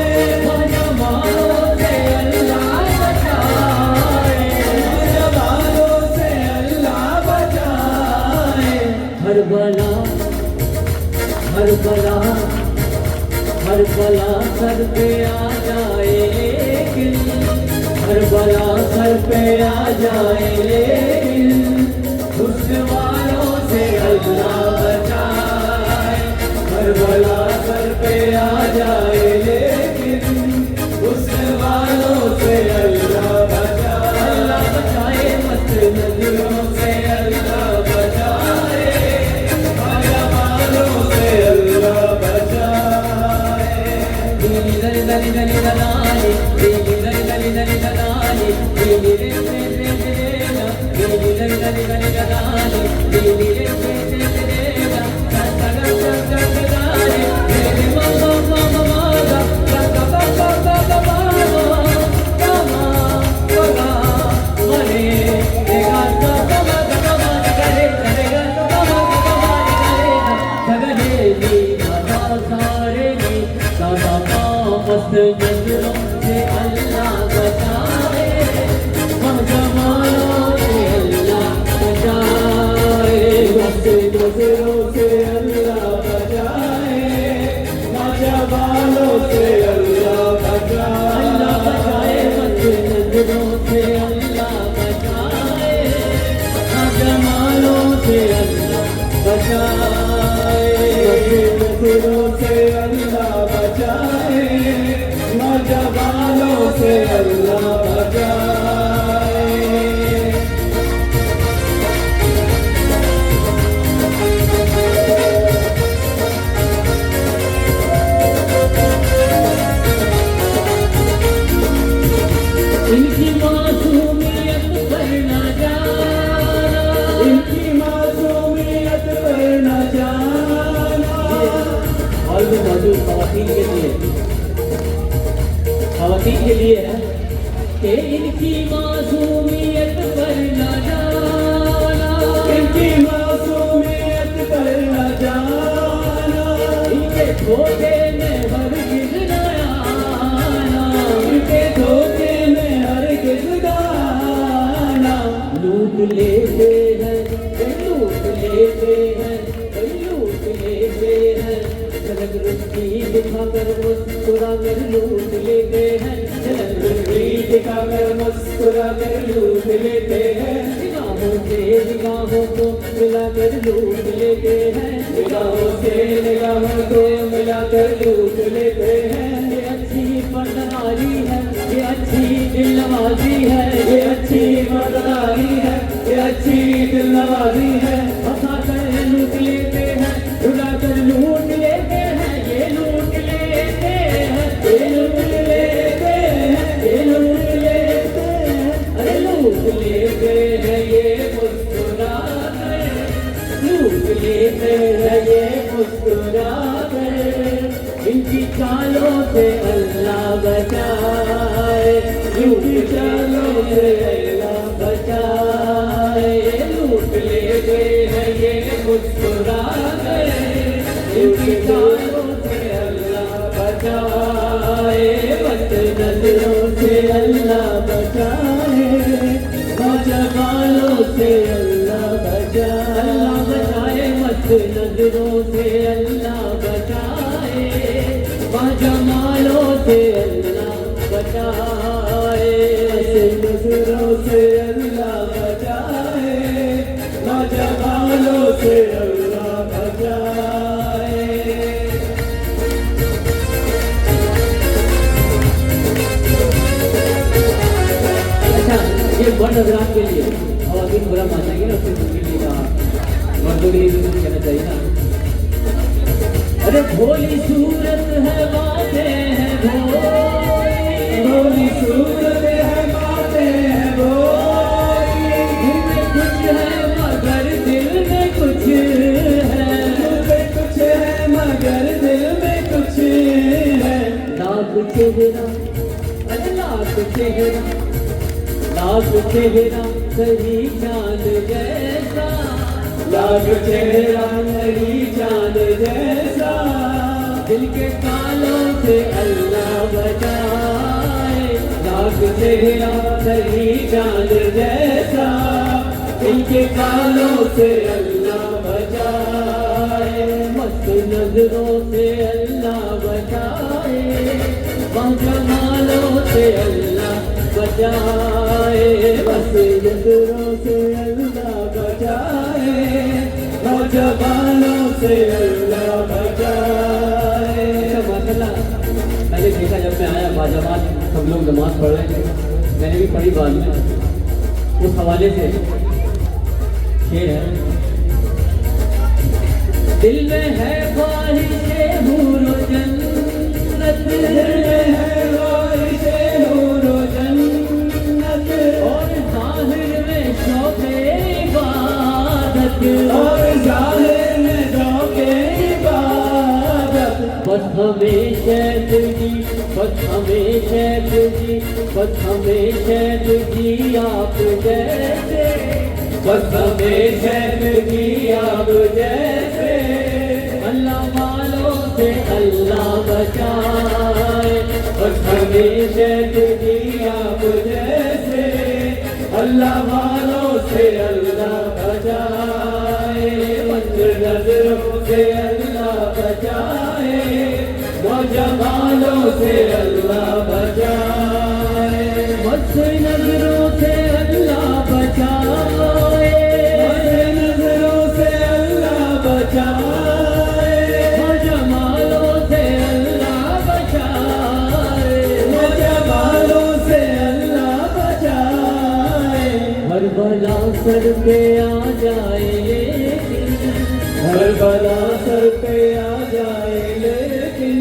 महजमानों से अल्लाह बचाए, महजमानों से अल्लाह बचाए। हर बला हर बला हर बला सर पे आ जाए लेकिन, हर बला सर पे आ जाए लेकिन, हुस्न वालों से अल्लाह बचाए। हर बला सर पे आ जाए लेकिन, हुस्न वालों से अल्लाह बचाए। अल्लाह बचाए मस्त नजरों से अल्लाह बचाए, महजमानों से अल्लाह बचाए। दीनी दली दली दली दलाली, दीनी दली दली दली दलाली, दीनी रे रे रे रे ना, दीनी दली दली दली दलाली, दीनी रे रे रे रे ना, सगा सगा सगा रे, रे मामा मामा मागा, सगा सगा सगा मामा, मामा सगा मरे, रे गाता सगा सगा मारे करे, रे गाता सगा सगा मारे करे, सगा रे नी मामा सारे नी, सगा मस्त नजरों से अल्लाह बचाए, महजमानों से अल्लाह बचाए। मस्त नजरों से अल्लाह बचाए, महजमानों से अल्लाह बचाए। अल्लाह बचाए मस्त नजरों से अल्लाह बचाए, महजमानों से अल्लाह बचाए। मस्त नजरों से अल्लाह बचाए, महजमानों से अल्लाह बचाए। इनकी मासूमियत पर न जाना, इनकी मासूमियत पर न जाना। और भी मौजूद ख़वातीन के लिए, ख़वातीन के लिए है कि इनकी मासूमियत पर न जाना, इनकी मासूमियत पर न जाना, इनके धोखे में हरगिज़ न आना, इनके धोखे में हरगिज़ न आना। लूट लेते हैं, लूट लेते हैं, लूट लेते हैं, झलक रुस्ती दिखाकर मुस्कुरा कर लूट लेते हैं, झलक रुस्ती दिखाकर मुस्कुरा कर लूट लेते हैं। निगाहों से निगाहों को मिलाकर लूट लेते हैं, निगाहों से निगाहों को मिलाकर लूट लेते हैं। ये अच्छी मर्दानी है, ये अच्छी दिल नवाजी है, ये अच्छी मर्दानी है, ये अच्छी दिल नवाजी लूट लेते हैं ये मुस्कुरा कर, लूट लेते हैं ये मुस्कुरा कर, इनकी चालों से अल्लाह बचाए, इनकी चालों से अल्लाह बचाए, लूट लेते हैं ये मुस्कुरा कर, इनकी चालों से अल्लाह बचाए, बस नजरों से अल्लाह बचाए, जमालों से अल्लाह बचाए, अल्लाह बचाए, मत नजरों से अल्लाह बचाए, जमालों से अल्लाह बचाए, नजरों से अल्लाह बचाए, जमालों से अल्लाह बचाए। अच्छा, ये वर्ड हजरात के लिए और अभी बुरा मान जाएंगे ना, फिर उनके लिए कहा मर्दों के लिए भी कुछ कहना चाहिए ना। अरे भोली सूरत है बातें हैं भोली, भोली सूरत है बातें हैं भोली, दिल में कुछ है मगर दिल में कुछ है, दिल में कुछ है मगर दिल में कुछ है, लाख चेहरा अरे लाख चेहरा, लाख चेहरा सही चांद जैसा, लाख चेहरा सही चांद जैसा, दिल के कालों से अल्लाह बचाए, लाख चेहरा सही चांद जैसा, दिल के कालों से अल्लाह बचाए, मस्त नजरों से अल्लाह बचाए, जमालों से अल्लाह बचाए, बस नजरों से अल्लाह बचाए, जमालों से अल्लाह बचाए। माशाल्लाह, मैंने देखा जब मैं आया बाजमात सब लोग नमाज पढ़ रहे थे, मैंने भी पढ़ी बाद में, उस हवाले से शेर है, दिल में है ख्वाहिशे हूर जन्नत, दिल में है ख्वाहिशे हूर जन्नत, और जाहिर में शौक़े इबादत, और जाहिर में शौक़े इबादत, बस हमें शैद जी, बस हमें शैद जी, बस हमें शैद जी आप जैसे, बस हमें शैद जी आप जैसे, अल्लाह वालों से अल्लाह बचाए, बस हमें शैद जी आप जैसे, अल्लाह वालों से अल्लाह बचाए, बस नजरों से अल्लाह बचाए, जमालों से अल्लाह बचाए, बस नजरों से अल्लाह बचाए, बस नजरों से अल्लाह बचाए, जमालों से अल्लाह बचाए, जमालों से अल्लाह बचाए, हर बला सर पे आ जाए लेकिन, हर बला सर पे आ जाए लेकिन,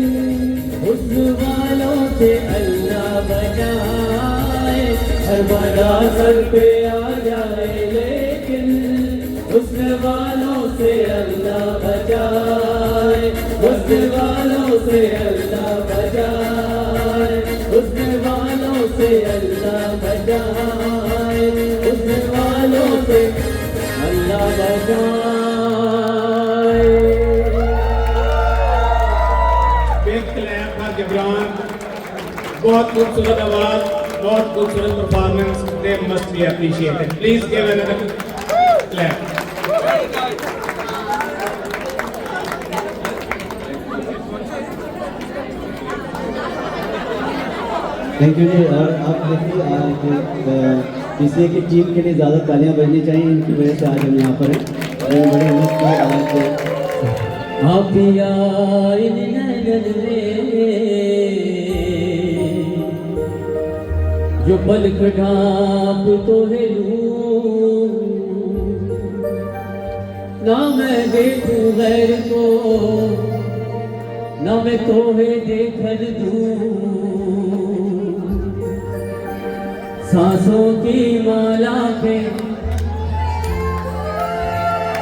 उस वालों से अल्लाह बचाए, हर बला सर पे आ जाए लेकिन, उस वालों से अल्लाह बचाए, उस वालों से अल्लाह बचाए, उस वालों से अल्लाह बचाए, उस वालों से अल्लाह बचाए। गिबरान, बहुत खूबसूरत आवाज, बहुत खूबसूरत performance, they must be appreciated, please give another clap. Thank you जी। और आप देखिए आज पीसीए की टीम के लिए ज़्यादा तालियां बजनी चाहिए, इनकी वजह से आज हम यहाँ पर हैं। बड़ी मस्त आज आप यार नगन में जो पलक ढाप तो है लूं, ना मैं देखूं गैर को, ना मैं तोहे देखन दूं, सांसों की माला पे,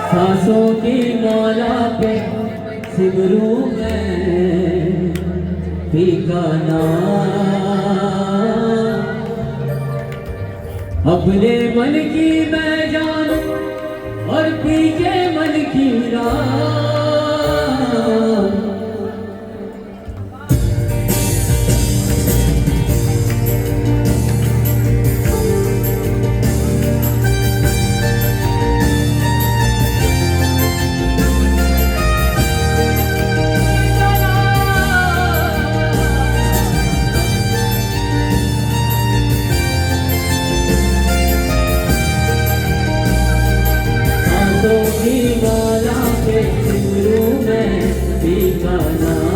सांसों की माला पे सिमरू मैं फीका नाम। अपने मन की मैं जानू और पीछे मन की राह। की माला पे सिमरू मैं फीका नाम।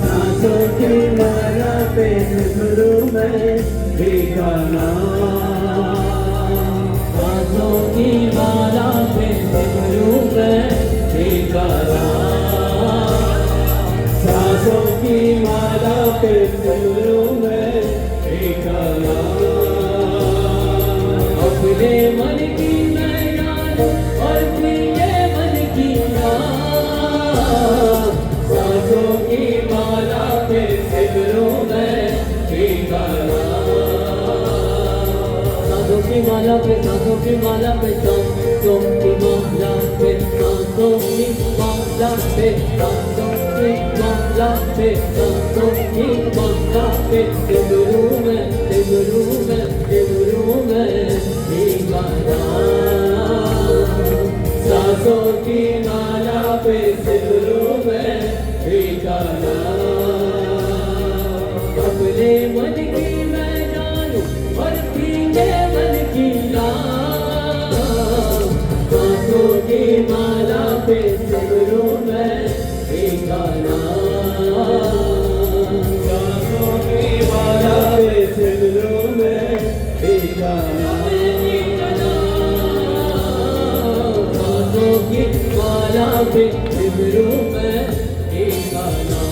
सांसों की माला पे सिमरू मैं फीका नाम। सांसों की माला पे सिमरू मैं फीका नाम। सांसों की माला पे सिमरू मैं फीका नाम। अपने मन की और प्रिय मन की राह। सांसों की माला पे सिमरू मैं फीका नाम। सांसों की माला पे, सांसों की माला पे, सांसों की माला पे, सांसों की माला पे, सांसों की माला पे, सांसों की माला पे सिमरू मैं, सिमरू मैं, सिमरू मैं फीका नाम। सांसों की माला पे सिमरू मैं फीका नाम। अपने मन की मैं जानू और पीछे मन की राह। सांसों की माला पे सिमरू मैं फीका नाम। सांसों की माला पे सिमरू मैं फीका नाम। की माला पे सिमरू मैं फीका नाम।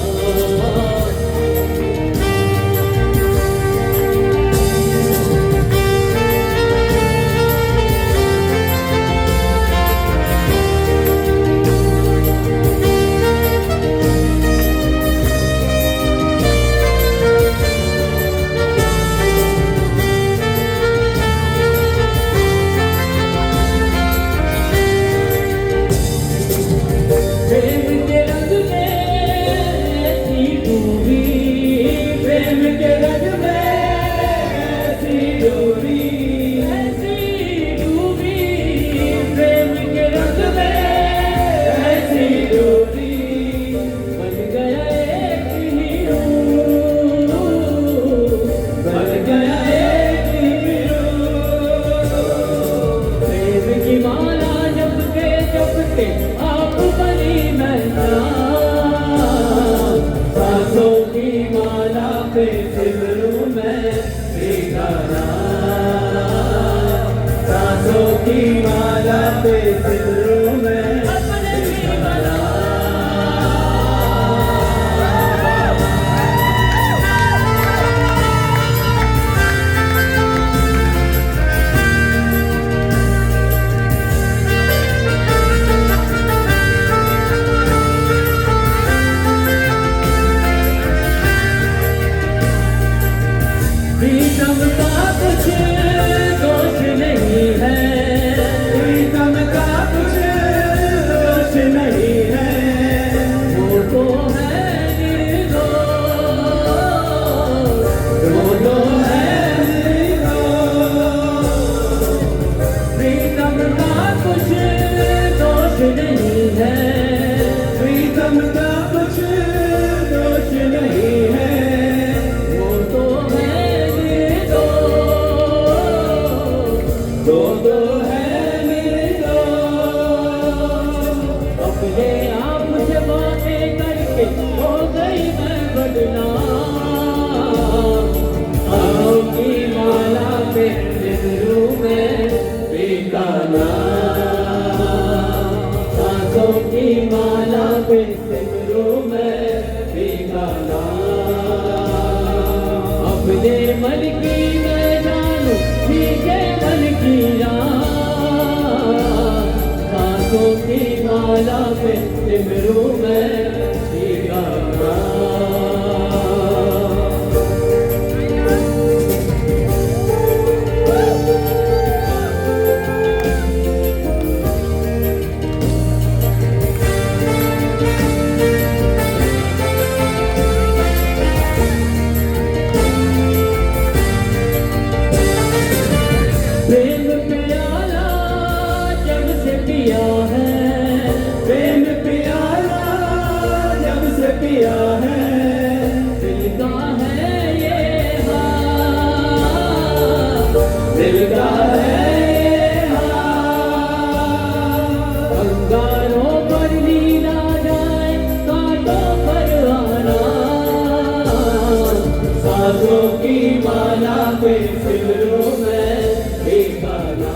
प्रेम के रंग में ऐसी डूबी, प्रेम के रंग में ऐसी डूबी, ऐसी डूबी, प्रेम के रंग में ऐसी डूबी। बन गया एक हीरो, बन गया एक हीरो। प्रेम की माला जपते जपते आप बनी मैं नाम। सांसों की माला पे सिमरू मैं फीका नाम। सांसों की माला पे सिमरू मैं फीका नाम। प्रीतम का कुछ दोष नहीं है, प्रीतम का कुछ दोष नहीं है। वो तो है निर्दोष, वो तो है निर्दोष। प्रीतम का कुछ दोष नहीं है, प्रीतम का कुछ दोष नहीं है। वो तो है दो दो है मेरे दो। अपने आप से बातें करके हो गई मैं बदनाम। आओ की माला पे सिमरू मैं फीका नाम। सांसों की माला पे सिमरू मैं फीका नाम। अपने मन की है अंगारों पर लीला जाए कांटों पर आना साजों की माला पे सिमरूं मैं एक गाना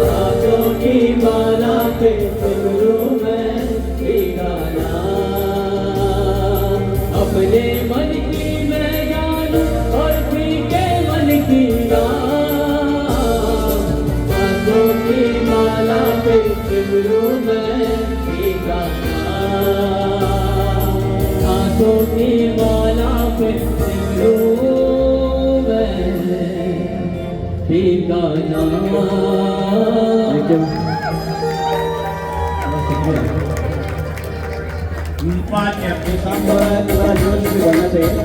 साजों की माला पे सिमरूं मैं एक गाना अपने मन की मैं जानूं और फीके मन की राह साजों की माला पे सिमरूं मैं एक गाना साजों की माला पे सिमरूं मैं एक गाना पाँच है अपने साथ थोड़ा जोश भी बढ़ना चाहिए।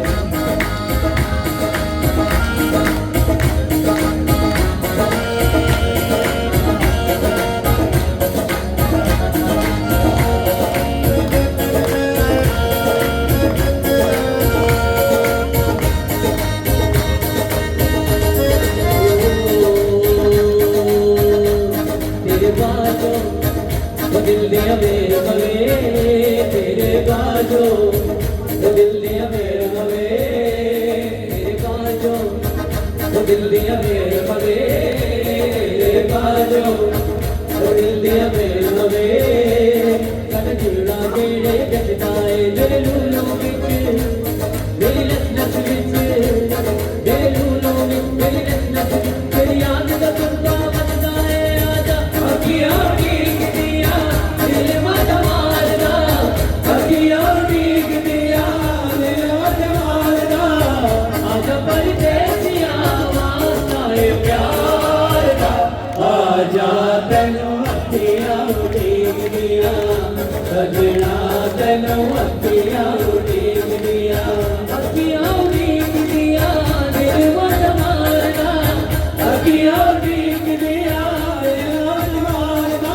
तेरे बाजों वो दिल दिया मेरे मगे तेरे बाजों वो दिल दिया मेरे मगे तेरे बाजों वो दिल दिया मेरे मगे तेरे बाजों वो दिल दिया मेरे मगे कद जुड़ा मेरे जगताए तेरे लूलों विच मेरी लस लस विच तेरे लूलों विच मेरी लस लस विच तेरी याद दा तुंदा बजदा है आजा अखियां ठीक दिया दिल मत मारना अखियां ठीक दिया दिल मत मारना आजा परदेसिया वास्ता है प्यार दा आजा तैनू अखियां ठीक दिया सजना तैनू अखियां ठीक दिया अखियां ठीक दिया दिल मत मारना अखियां ठीक दिया दिल मत मारना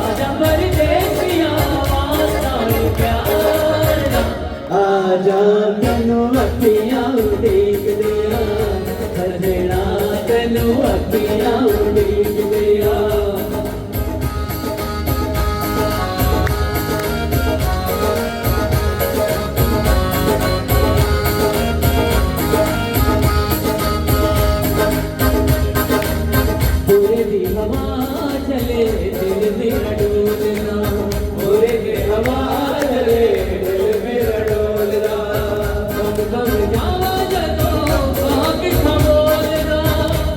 आजा परदेसिया वास्ता है प्यार दा आजा तैनू अखियां ठीक दिया सजना तैनू अखियां ठीक दिया पूरे दी हवा चले दिल मेरा डोलना पूरे दी हवा चले दिल मेरा डोलना कब तक जावा जलो कहाँ कितना बोलना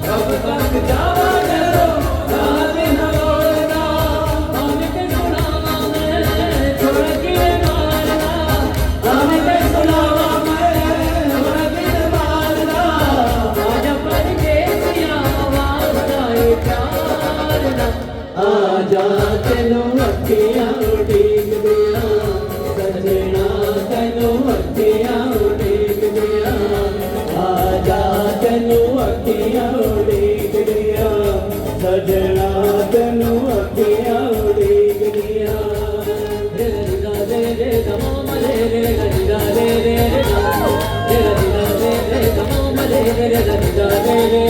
कब तक जावा जलो कहाँ कितना बोलना हमें के सुनावा मैं छोड़ के मारना हमें के सुनावा मैं छोड़ के मारना आजा परदेसिया वास्ता है प्यार दा आजा तैनू अखियां ठीक दिया सजना तैनू अखियां ठीक दिया आजा तैनू अखियां ठीक दिया सजना तैनू अखियां ठीक दिया रे रे रे रे गम रे रे रे रे रे रे रे गम रे रे रे रे रे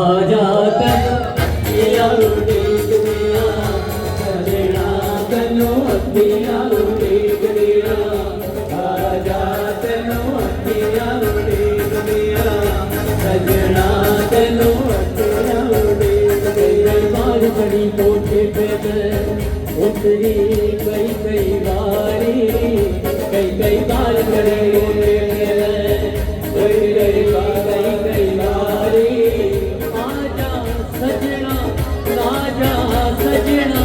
आजा तैनू ठीक दिया सजना तैनू अखियां ठीक दिया आजा तैनू अखियां ठीक दिया सजना तैनू अखियां ठीक दिया मार बड़ी कोठे पे उतरी कई बारी कई बार करे कई बारी सजना राजा सजना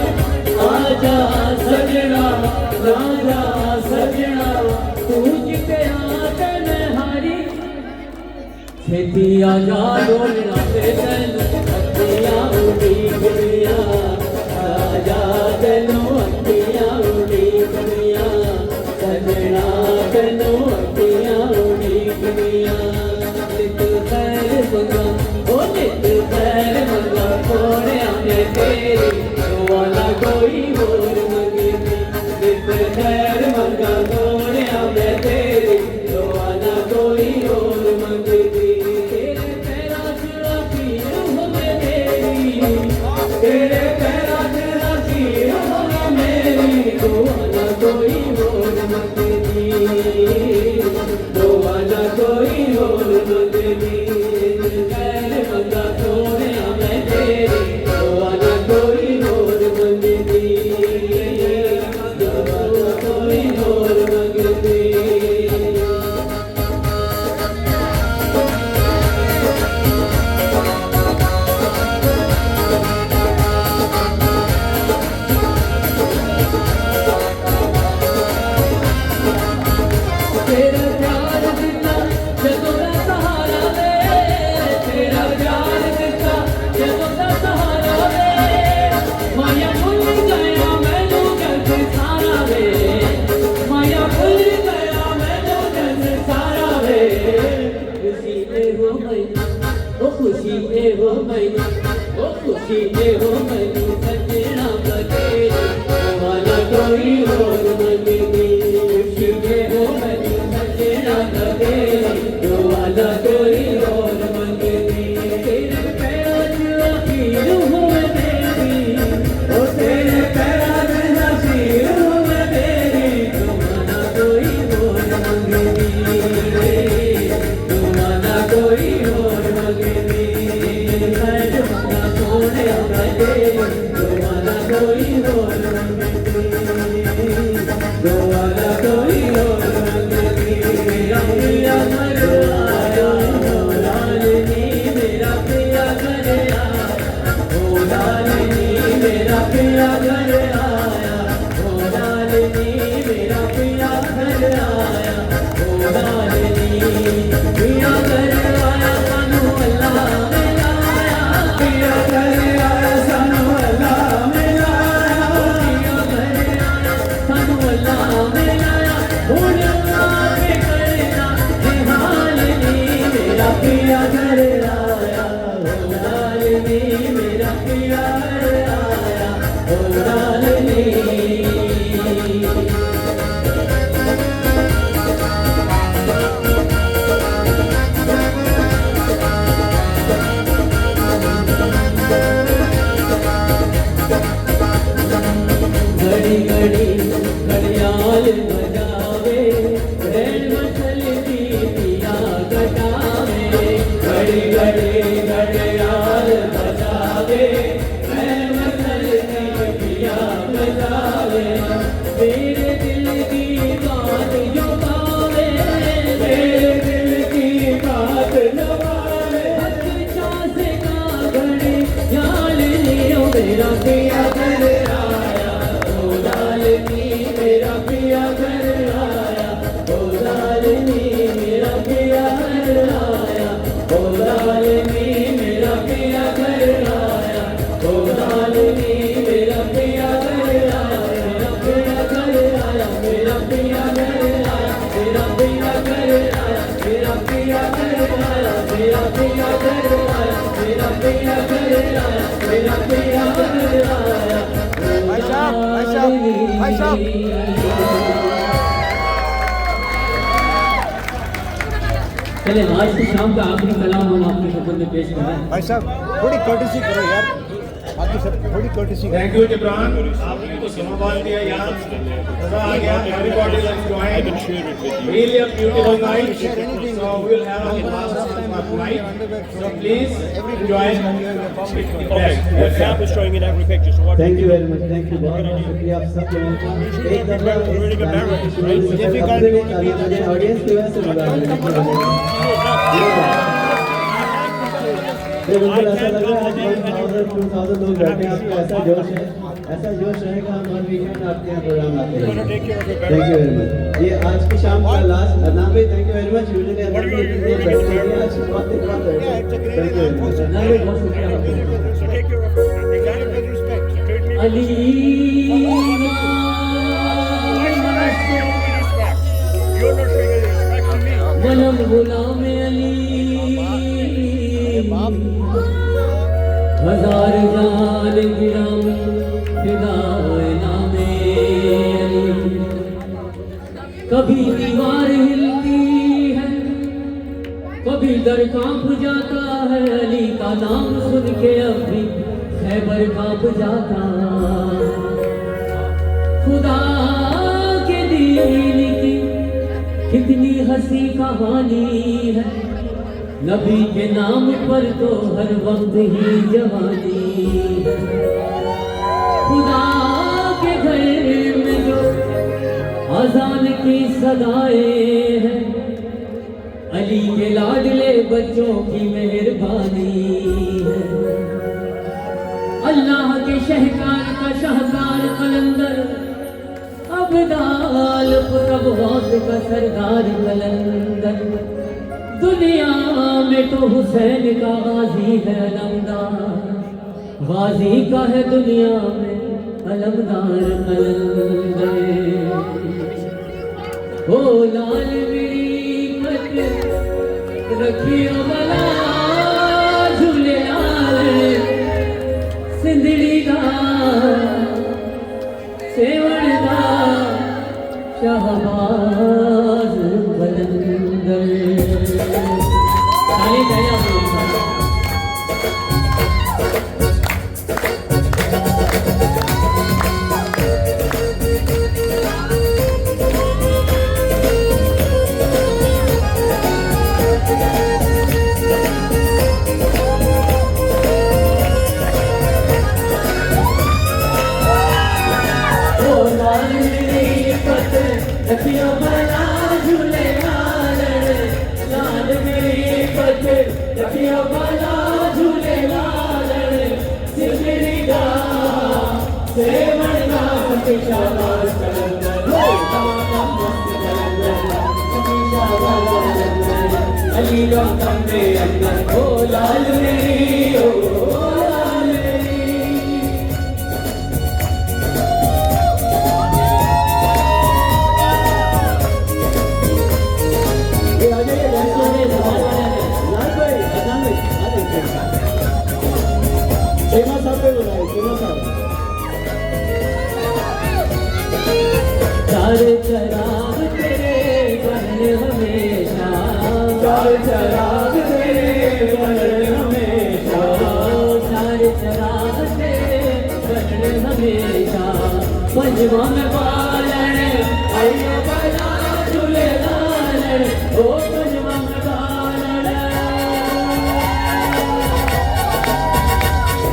आजा सजना राजा सजना तुझ पे आदन हारी छेती आजा डोलना पे तन अखियां उड़ी गुड़िया आजा तनु अखियां उड़ी गुड़िया सजना तनु अखियां उड़ी गुड़िया नित खैर मंगा ओ नित खैर मंगा कोने आने तेरी वाला कोई और मंगे नित खैर मंगा कोने आने तेरी वाला कोई और मंगे तेरे पैरा चुरा पीर होवे तेरी तेरे पैरा चुरा पीर होवे मेरी वाला कोई और मंगे वाला कोई और मंगे खैर मंगा कोने आने तेरी वाला कोई और मंगे वाला कोई और मंगे तेरा प्यार दिता जदों दा सहारा वे तेरा प्यार दिता जदों दा सहारा वे माया भुल गया मैनू जग सारा वे माया भुल गया मैनू जग सारा वे खुशी ए हो मैनू ओ खुशी ए हो मैनू ओ खुशी ए हो मैनू सजना बतेरी वाला कोई और मंगे खुशी ए हो मैनू सजना बतेरी वाला कोई और मंगे तेरे पैरों च अखीर होवे तेरी ओ तेरे पैरों च अखीर होवे तेरी वाला कोई और मंगे वाला कोई और मंगे खैर मंगा सोने आवे वाला कोई और मंगे वाला कोई और मंगे मेरा पिया घर आया ओ लालनी मेरा पिया घर आया ओ लालनी मेरा पिया घर आया ओ लालनी मेरा पिया घर आया ओ लालनी पिया घर आया सानू अल्लाह मिलाया पिया घर आया सानू अल्लाह मिलाया पिया घर आया सानू अल्लाह मिलाया हुण आके करना है हालनी मेरा पिया घर आया ओ लालनी मेरा पिया घर आया ओ लालनी घड़ी घड़ी घड़ियाल बजावे रैन मचल दी पिया कटावे घड़ी घड़ी घड़ियाल बजावे रैन मचल दी पिया कटावे मेरे दिल की बात जो पावे मेरे दिल की बात जो पावे अच्छा से का घड़ी याल लियो मेरा पिया घर आया ओ लालनी मेरा पिया घर आया ओ लालनी मेरा पिया घर आया ओ लालनी मेरा पिया घर आया ओ लालनी मेरा पिया घर आया मेरा पिया घर आया मेरा पिया घर आया मेरा पिया घर आया मेरा पिया घर आया मेरा पिया घर आया मेरा पिया घर आया मेरा पिया घर आया भाई साहब भाई साहब चले आज की शाम का आखिरी कलाम हम आपकी खिदमत में पेश कर रहे हैं भाई साहब थोड़ी कर्टसी करो यार बाकी सब थोड़ी कर्टसी थैंक यू जिब्रान आपने तो समझ दिया यार मजा आ गया everybody let's join really a beautiful night so we will have a class night so please enjoy The cap is showing in every picture. So what? Thank you very much, thank you, बहुत बहुत शुक्रिया आप सब लोगों का। एक दफा इस गाने की शुरुआत से अपने भी तालियां बजाएं, ऑडियंस की वजह से मजा आ रहा है। ये बिल्कुल ऐसा लग रहा है आज 1000 2000 लोग बैठे हैं, आपको ऐसा जोश है, ऐसा जोश रहेगा। हम हर वीकेंड आपके यहाँ प्रोग्राम आते हैं। Thank you very much. ये आज की शाम का लास्ट अदनान भाई, thank you very much. Usually Adnan भाई के लिए बैठते हैं, आज बहुत दिन बाद बैठे हैं। Thank you very much Adnan भाई, बहुत शुक्रिया आपका। So take care of her. Exactly with respect. So treat me Ali respect. You're not showing any respect to me. वलम Ghulam Ali हजार जान गिराम फिदाए नामे अली। कभी दीवार हिलती है, कभी दर कांप जाता है, अली का नाम सुन के अब भी खैबर कांप जाता। खुदा के दीन की कितनी हंसी कहानी है, नबी के नाम पर तो हर वक्त ही जवानी है। खुदा के घर में जो अजान की सदाएं हैं, अली के लाडले बच्चों की मेहरबानी है। अल्लाह के शहकार का शाहकार कलंदर अब्दाल पुरबवास का सरदार कलंदर। दुनिया में तो हुसैन का गाजी है अलमदार, गाजी का है दुनिया में अलमदार कलंदर। ओ लाल मेरी कट रखियो बला झूले लाल सिंदड़ी दा सेवण दा शाहबाज कलंदर। ताली ताली आप लोगों का। रखियो बला झूले लाल, लाल मेरी पत रखियो बला झूले लाल। सिमरी गा सेवन गा शाबाश कलंदर, मस्त कलंदर, शाबाश कलंदर। अली का कमरे अंदर ओ लाल मेरी, ओ लाल मेरी। चार चराग तेरे बने हमेशा, चार चराग तेरे बने हमेशा, चार चराग तेरे बने हमेशा। पंजवा में बालन आइयो बला झूले लाल, ओ पंजवा में बालन,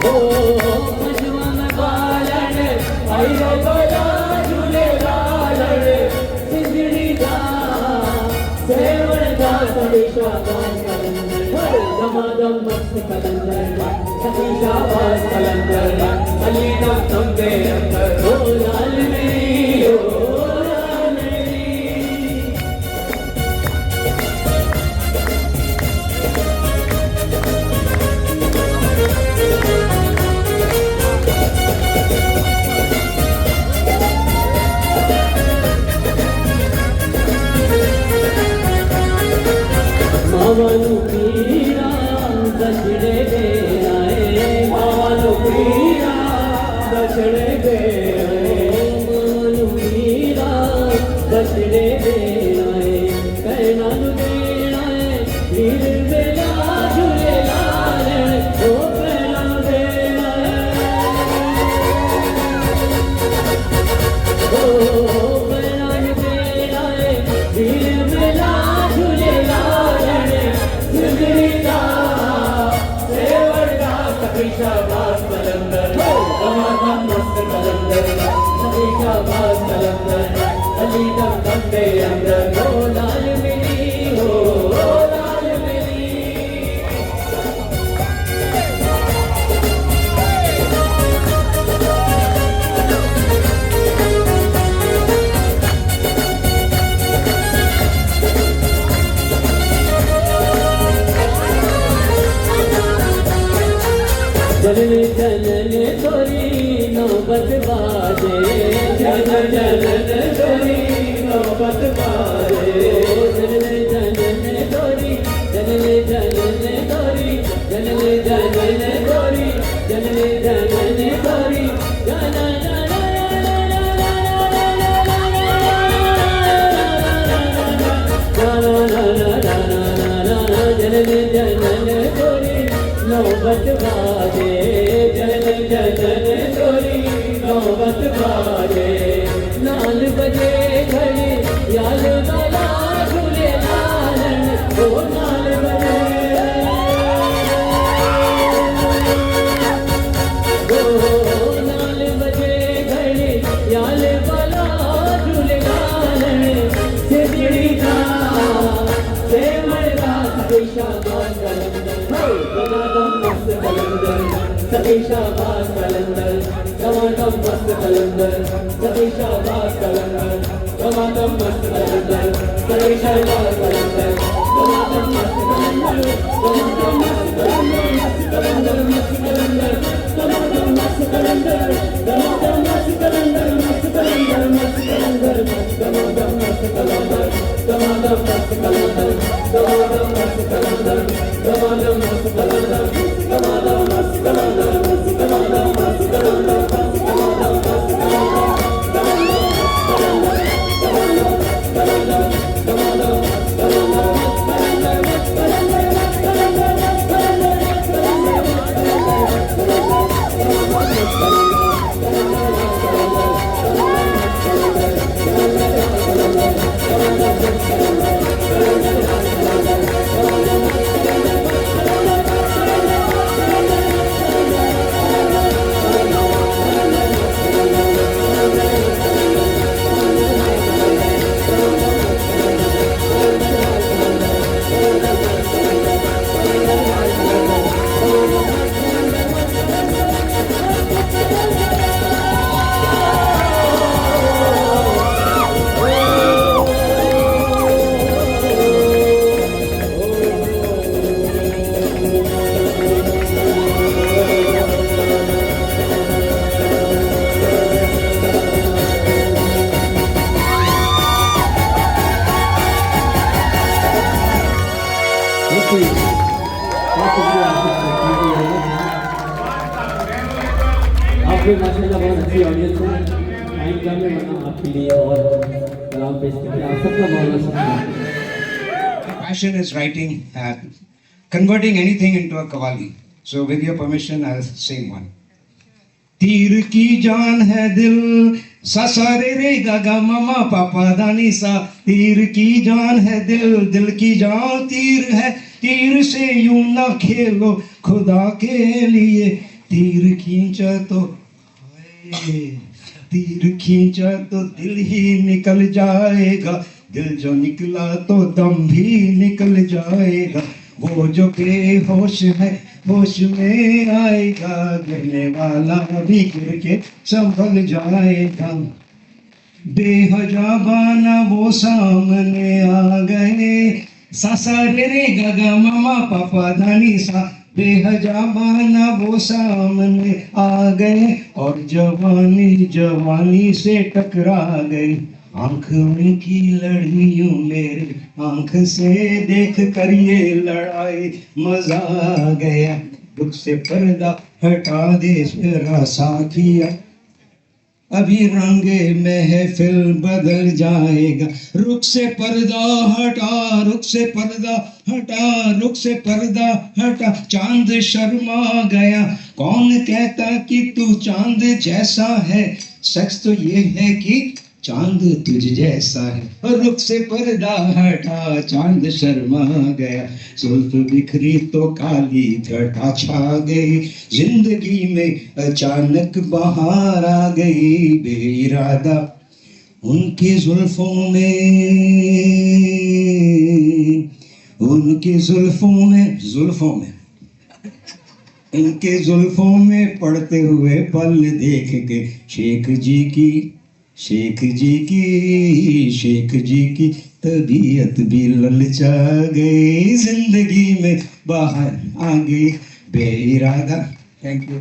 ओ पंजवा में बालन आइयो बला झूले लाल। सिंदड़ी दा सेवन दा सभी शाबाश कलंदर, दमादम मस्त कलंदर, सभी शाबाश कलंदर। अली का कमरे अंदर ओ लाल मेरी, ओ लाल मेरी। मावानु पीरा बछड़े दे आए, मावानु पीरा बछड़े दे आए, मावानु पीरा बछड़े दे आए। कहना नु देना है वीर बेला झूले लाल, ओ कहना नु देना है, ओ कहना नु देना है वीर बेला झूले लाल। सिंदड़ी दा सेवन दा सभी शाबाश कलंदर, दमादम मस्त कलंदर, सभी शाबाश कलंदर। अली का कमरे अंदर ओ लाल मेरी, ओ लाल मेरी। जनने जनने तोरी नौबत बाजे जनने जनने तोरी नौबत बाजे जनने जनने तोरी जनने जनने तोरी जनने जनने तोरी जनने जनने तोरी जाना जनने जनने तोरी नौबत बाजे जनने जनने तोरी नौबत बाजे नाल बजे घड़ी याल वाला झूले लालन ओ नाल बजे ओ नाल बजे घड़ी याल वाला झूले लालन से बिड़ी का से मरदा शाबाश कलंदर टमाटम मस्त कलंदर सभी शाबाश कलंदर टमाटम मस्त कलंदर सभी शाबाश कलंदर टमाटम मस्त कलंदर सभी शाबाश कलंदर टमाटम मस्त कलंदर टमाटम मस्त कलंदर मस्त कलंदर टमाटम मस्त कलंदर टमाटम मस्त कलंदर मस्त कलंदर मस्त कलंदर टमाटम मस्त कलंदर टमाटम मस्त कलंदर टमाटम मस्त कलंदर टमाटम मस्त कलंदर टमाटम मस्त कलंदर मस्त कलंदर मस्त कलंदर मस्त कलंदर मस्त आपके माशाल्लाह बहुत अच्छी ऑडियंस है टाइम कम है वरना आपके लिए और कलाम पेश करते हैं आप सबका बहुत शुक्रिया Passion is writing, converting anything into a qawwali. So with your permission, I'll sing one. तीर की जान है दिल सा सा रे रे गा गा मामा पापा दानी सा तीर की जान है दिल दिल की जान तीर है तीर से यूं ना खेलो खुदा के लिए तीर खींचा तो तीर खींचा तो दिल ही निकल जाएगा दिल जो निकला तो दम भी निकल जाएगा वो जो बेहोश है होश में आएगा गिरने वाला भी गिर के संभल जाएगा बेहजाबाना वो सामने आ गए सासा रे रे गा मामा पापा धानी सा बेहजाबाना वो सामने आ गए और जवानी जवानी से टकरा गई आंख उनकी लड़ी यूं मेरे आंख से देख कर ये लड़ाई मजा आ गया दुख से पर्दा हटा दे मेरा साथिया अभी रंगे महफिल बदल जाएगा रुख से पर्दा हटा रुख से पर्दा हटा रुख से पर्दा हटा चांद शर्मा गया कौन कहता कि तू चांद जैसा है सच तो ये है कि चांद तुझ जैसा है और रुख से पर्दा हटा चांद शर्मा गया जुल्फ बिखरी तो काली घटा छा गई जिंदगी में अचानक बहार आ गई बेइरादा उनकी जुल्फों में उनके जुल्फों में पड़ते हुए पल देख के शेख जी की तबीयत भी ललचा गई जिंदगी में बाहर आ गई बेइरादा Thank you.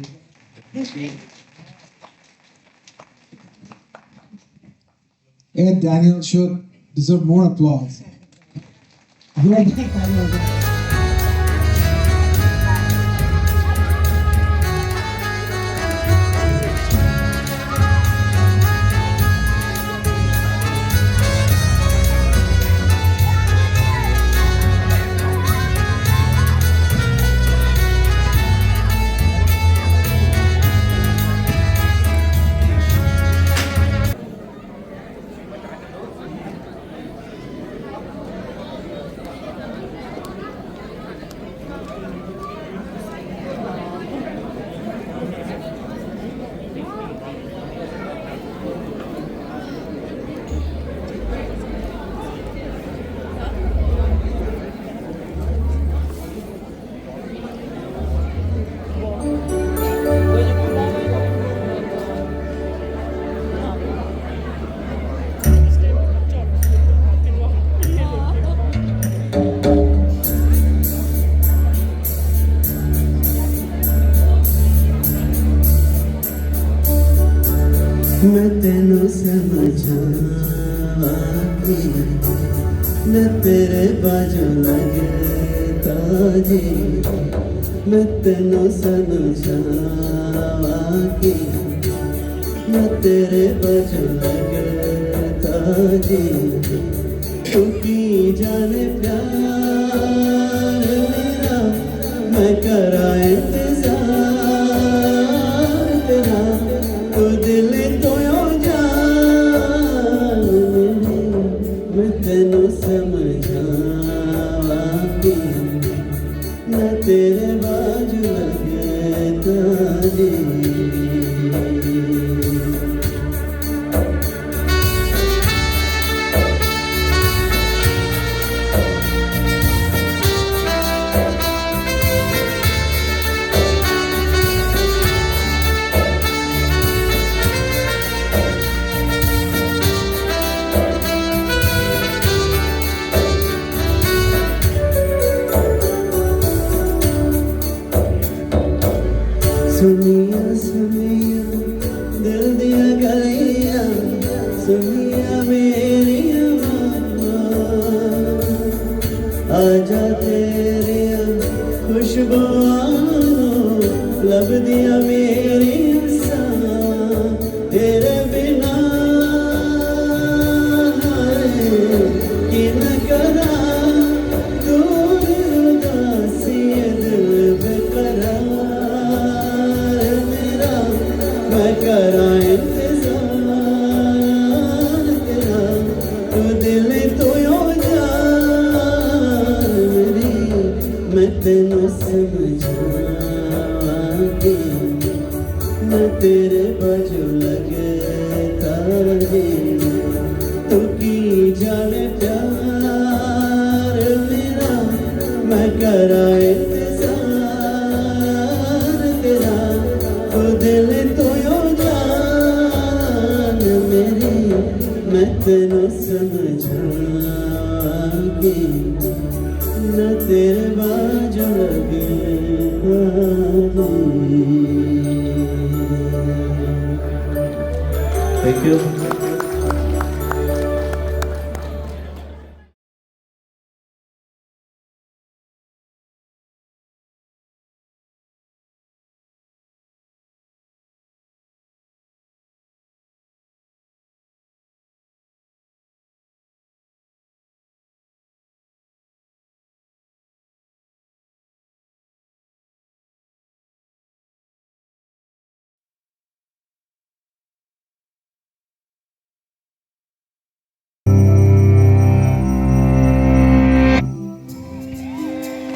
Ed Daniel should deserve more applause. मैं तेनू समझावा कि मैं तेरे बाजू लगता जी मैं तेनू समझावा कि मैं तेरे बाजू लगता जी तू की जाने प्यार मेरा मैं करा इंतजार तेरा तू दिल तो मैं तेनू समझावा कि मैं तेरे बाजू लगता जी सुनिया सुनिया दिल दिया गलियां सुनिया मेरी आजा तेरिया खुशबुआं लब दिया मेरी तेरे बिना कि न करा तू उदासी दिल बेकरार मेरा मैं करा इंतजार तेरा तू दिल तो यो जान मेरी मैं तेनू समझावा कि मैं तेरे बाजू लगता जी तू की जाने प्यार मेरा मैं करा इंतजार तेरा तू दिल तो यो जान मेरी मैं तेनू समझावा कि मैं तेरे बाजू लगता जी Thank you.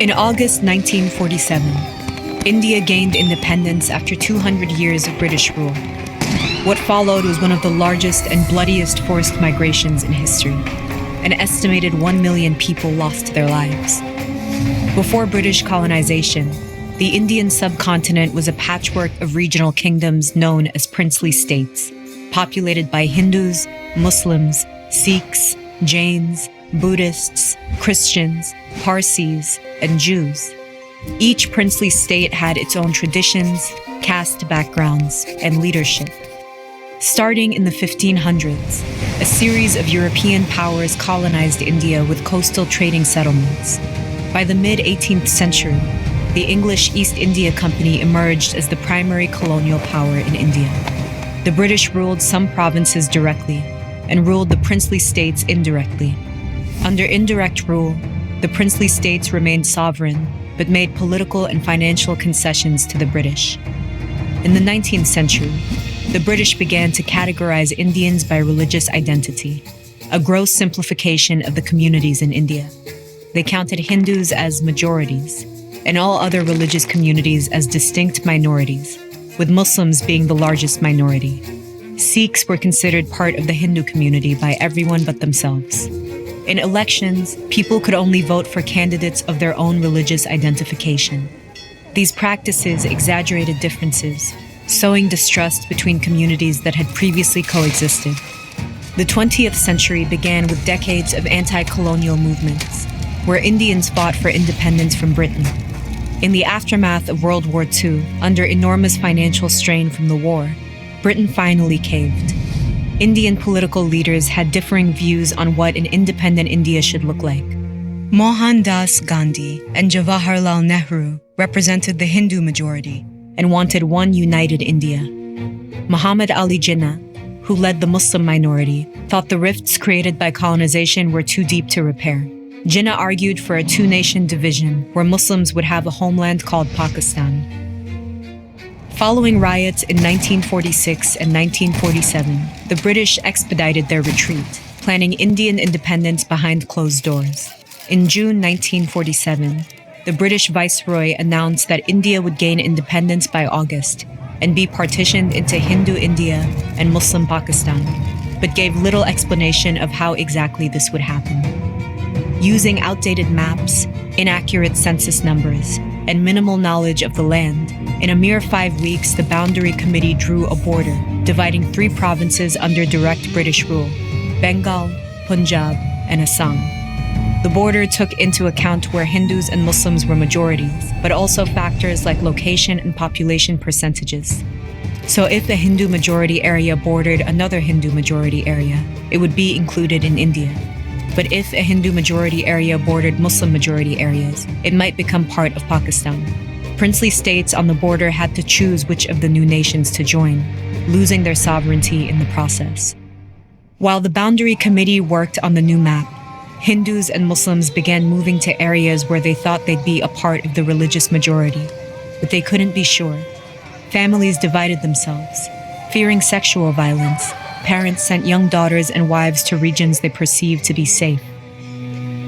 In August 1947, India gained independence after 200 years of British rule. What followed was one of the largest and bloodiest forced migrations in history. An estimated 1 million people lost their lives. Before British colonization, the Indian subcontinent was a patchwork of regional kingdoms known as princely states, populated by Hindus, Muslims, Sikhs, Jains, Buddhists, Christians, Parsis, and Jews. Each princely state had its own traditions, caste backgrounds, and leadership. Starting in the 1500s, a series of European powers colonized India with coastal trading settlements. By the mid-18th century, the English East India Company emerged as the primary colonial power in India. The British ruled some provinces directly and ruled the princely states indirectly. Under indirect rule, the princely states remained sovereign but made political and financial concessions to the British. In the 19th century, the British began to categorize Indians by religious identity, a gross simplification of the communities in India. They counted Hindus as majorities and all other religious communities as distinct minorities, with Muslims being the largest minority. Sikhs were considered part of the Hindu community by everyone but themselves. In elections, people could only vote for candidates of their own religious identification. These practices exaggerated differences, sowing distrust between communities that had previously coexisted. The 20th century began with decades of anti-colonial movements, where Indians fought for independence from Britain. In the aftermath of World War II, under enormous financial strain from the war, Britain finally caved. Indian political leaders had differing views on what an independent India should look like. Mohandas Gandhi and Jawaharlal Nehru represented the Hindu majority and wanted one united India. Muhammad Ali Jinnah, who led the Muslim minority, thought the rifts created by colonization were too deep to repair. Jinnah argued for a two-nation division where Muslims would have a homeland called Pakistan. Following riots in 1946 and 1947, the British expedited their retreat, planning Indian independence behind closed doors. In June 1947, the British Viceroy announced that India would gain independence by August and be partitioned into Hindu India and Muslim Pakistan, but gave little explanation of how exactly this would happen. Using outdated maps, inaccurate census numbers, and minimal knowledge of the land, in a mere 5 weeks, the Boundary Committee drew a border, dividing 3 provinces under direct British rule: Bengal, Punjab, and Assam. The border took into account where Hindus and Muslims were majorities, but also factors like location and population percentages. So if a Hindu majority area bordered another Hindu majority area, it would be included in India. But if a Hindu majority area bordered Muslim majority areas, it might become part of Pakistan. Princely states on the border had to choose which of the new nations to join, losing their sovereignty in the process. While the Boundary Committee worked on the new map, Hindus and Muslims began moving to areas where they thought they'd be a part of the religious majority, but they couldn't be sure. Families divided themselves. Fearing sexual violence, parents sent young daughters and wives to regions they perceived to be safe.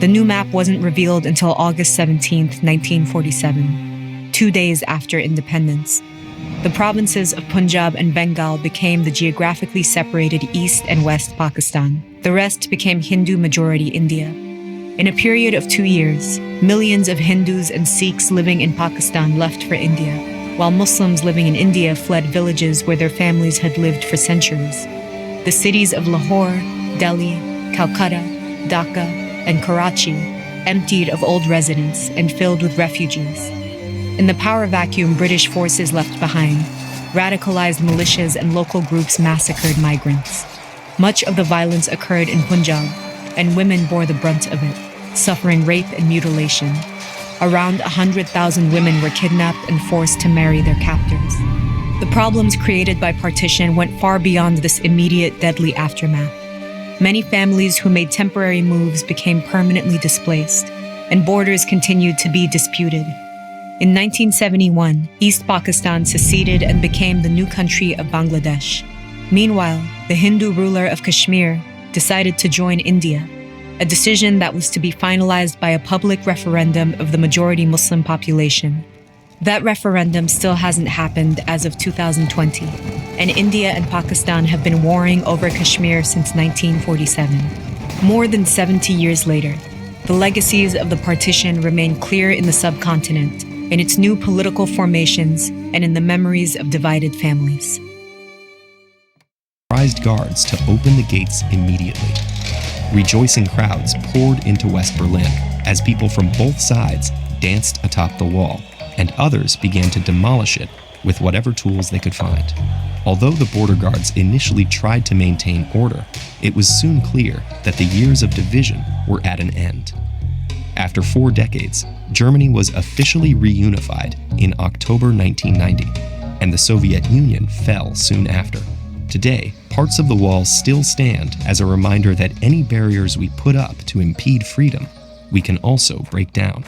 The new map wasn't revealed until August 17, 1947, 2 days after independence. The provinces of Punjab and Bengal became the geographically separated East and West Pakistan. The rest became Hindu-majority India. In a period of 2 years, millions of Hindus and Sikhs living in Pakistan left for India, while Muslims living in India fled villages where their families had lived for centuries. The cities of Lahore, Delhi, Calcutta, Dhaka, and Karachi emptied of old residents and filled with refugees. In the power vacuum British forces left behind, radicalized militias and local groups massacred migrants. Much of the violence occurred in Punjab, and women bore the brunt of it, suffering rape and mutilation. Around 100,000 women were kidnapped and forced to marry their captors. The problems created by partition went far beyond this immediate deadly aftermath. Many families who made temporary moves became permanently displaced, and borders continued to be disputed. In 1971, East Pakistan seceded and became the new country of Bangladesh. Meanwhile, the Hindu ruler of Kashmir decided to join India, a decision that was to be finalized by a public referendum of the majority Muslim population. That referendum still hasn't happened as of 2020, and India and Pakistan have been warring over Kashmir since 1947. More than 70 years later, the legacies of the partition remain clear in the subcontinent, in its new political formations, and in the memories of divided families. Surprised guards to open the gates immediately. Rejoicing crowds poured into West Berlin as people from both sides danced atop the wall, and others began to demolish it with whatever tools they could find. Although the border guards initially tried to maintain order, it was soon clear that the years of division were at an end. After 4 decades, Germany was officially reunified in October 1990, and the Soviet Union fell soon after. Today, parts of the wall still stand as a reminder that any barriers we put up to impede freedom, we can also break down.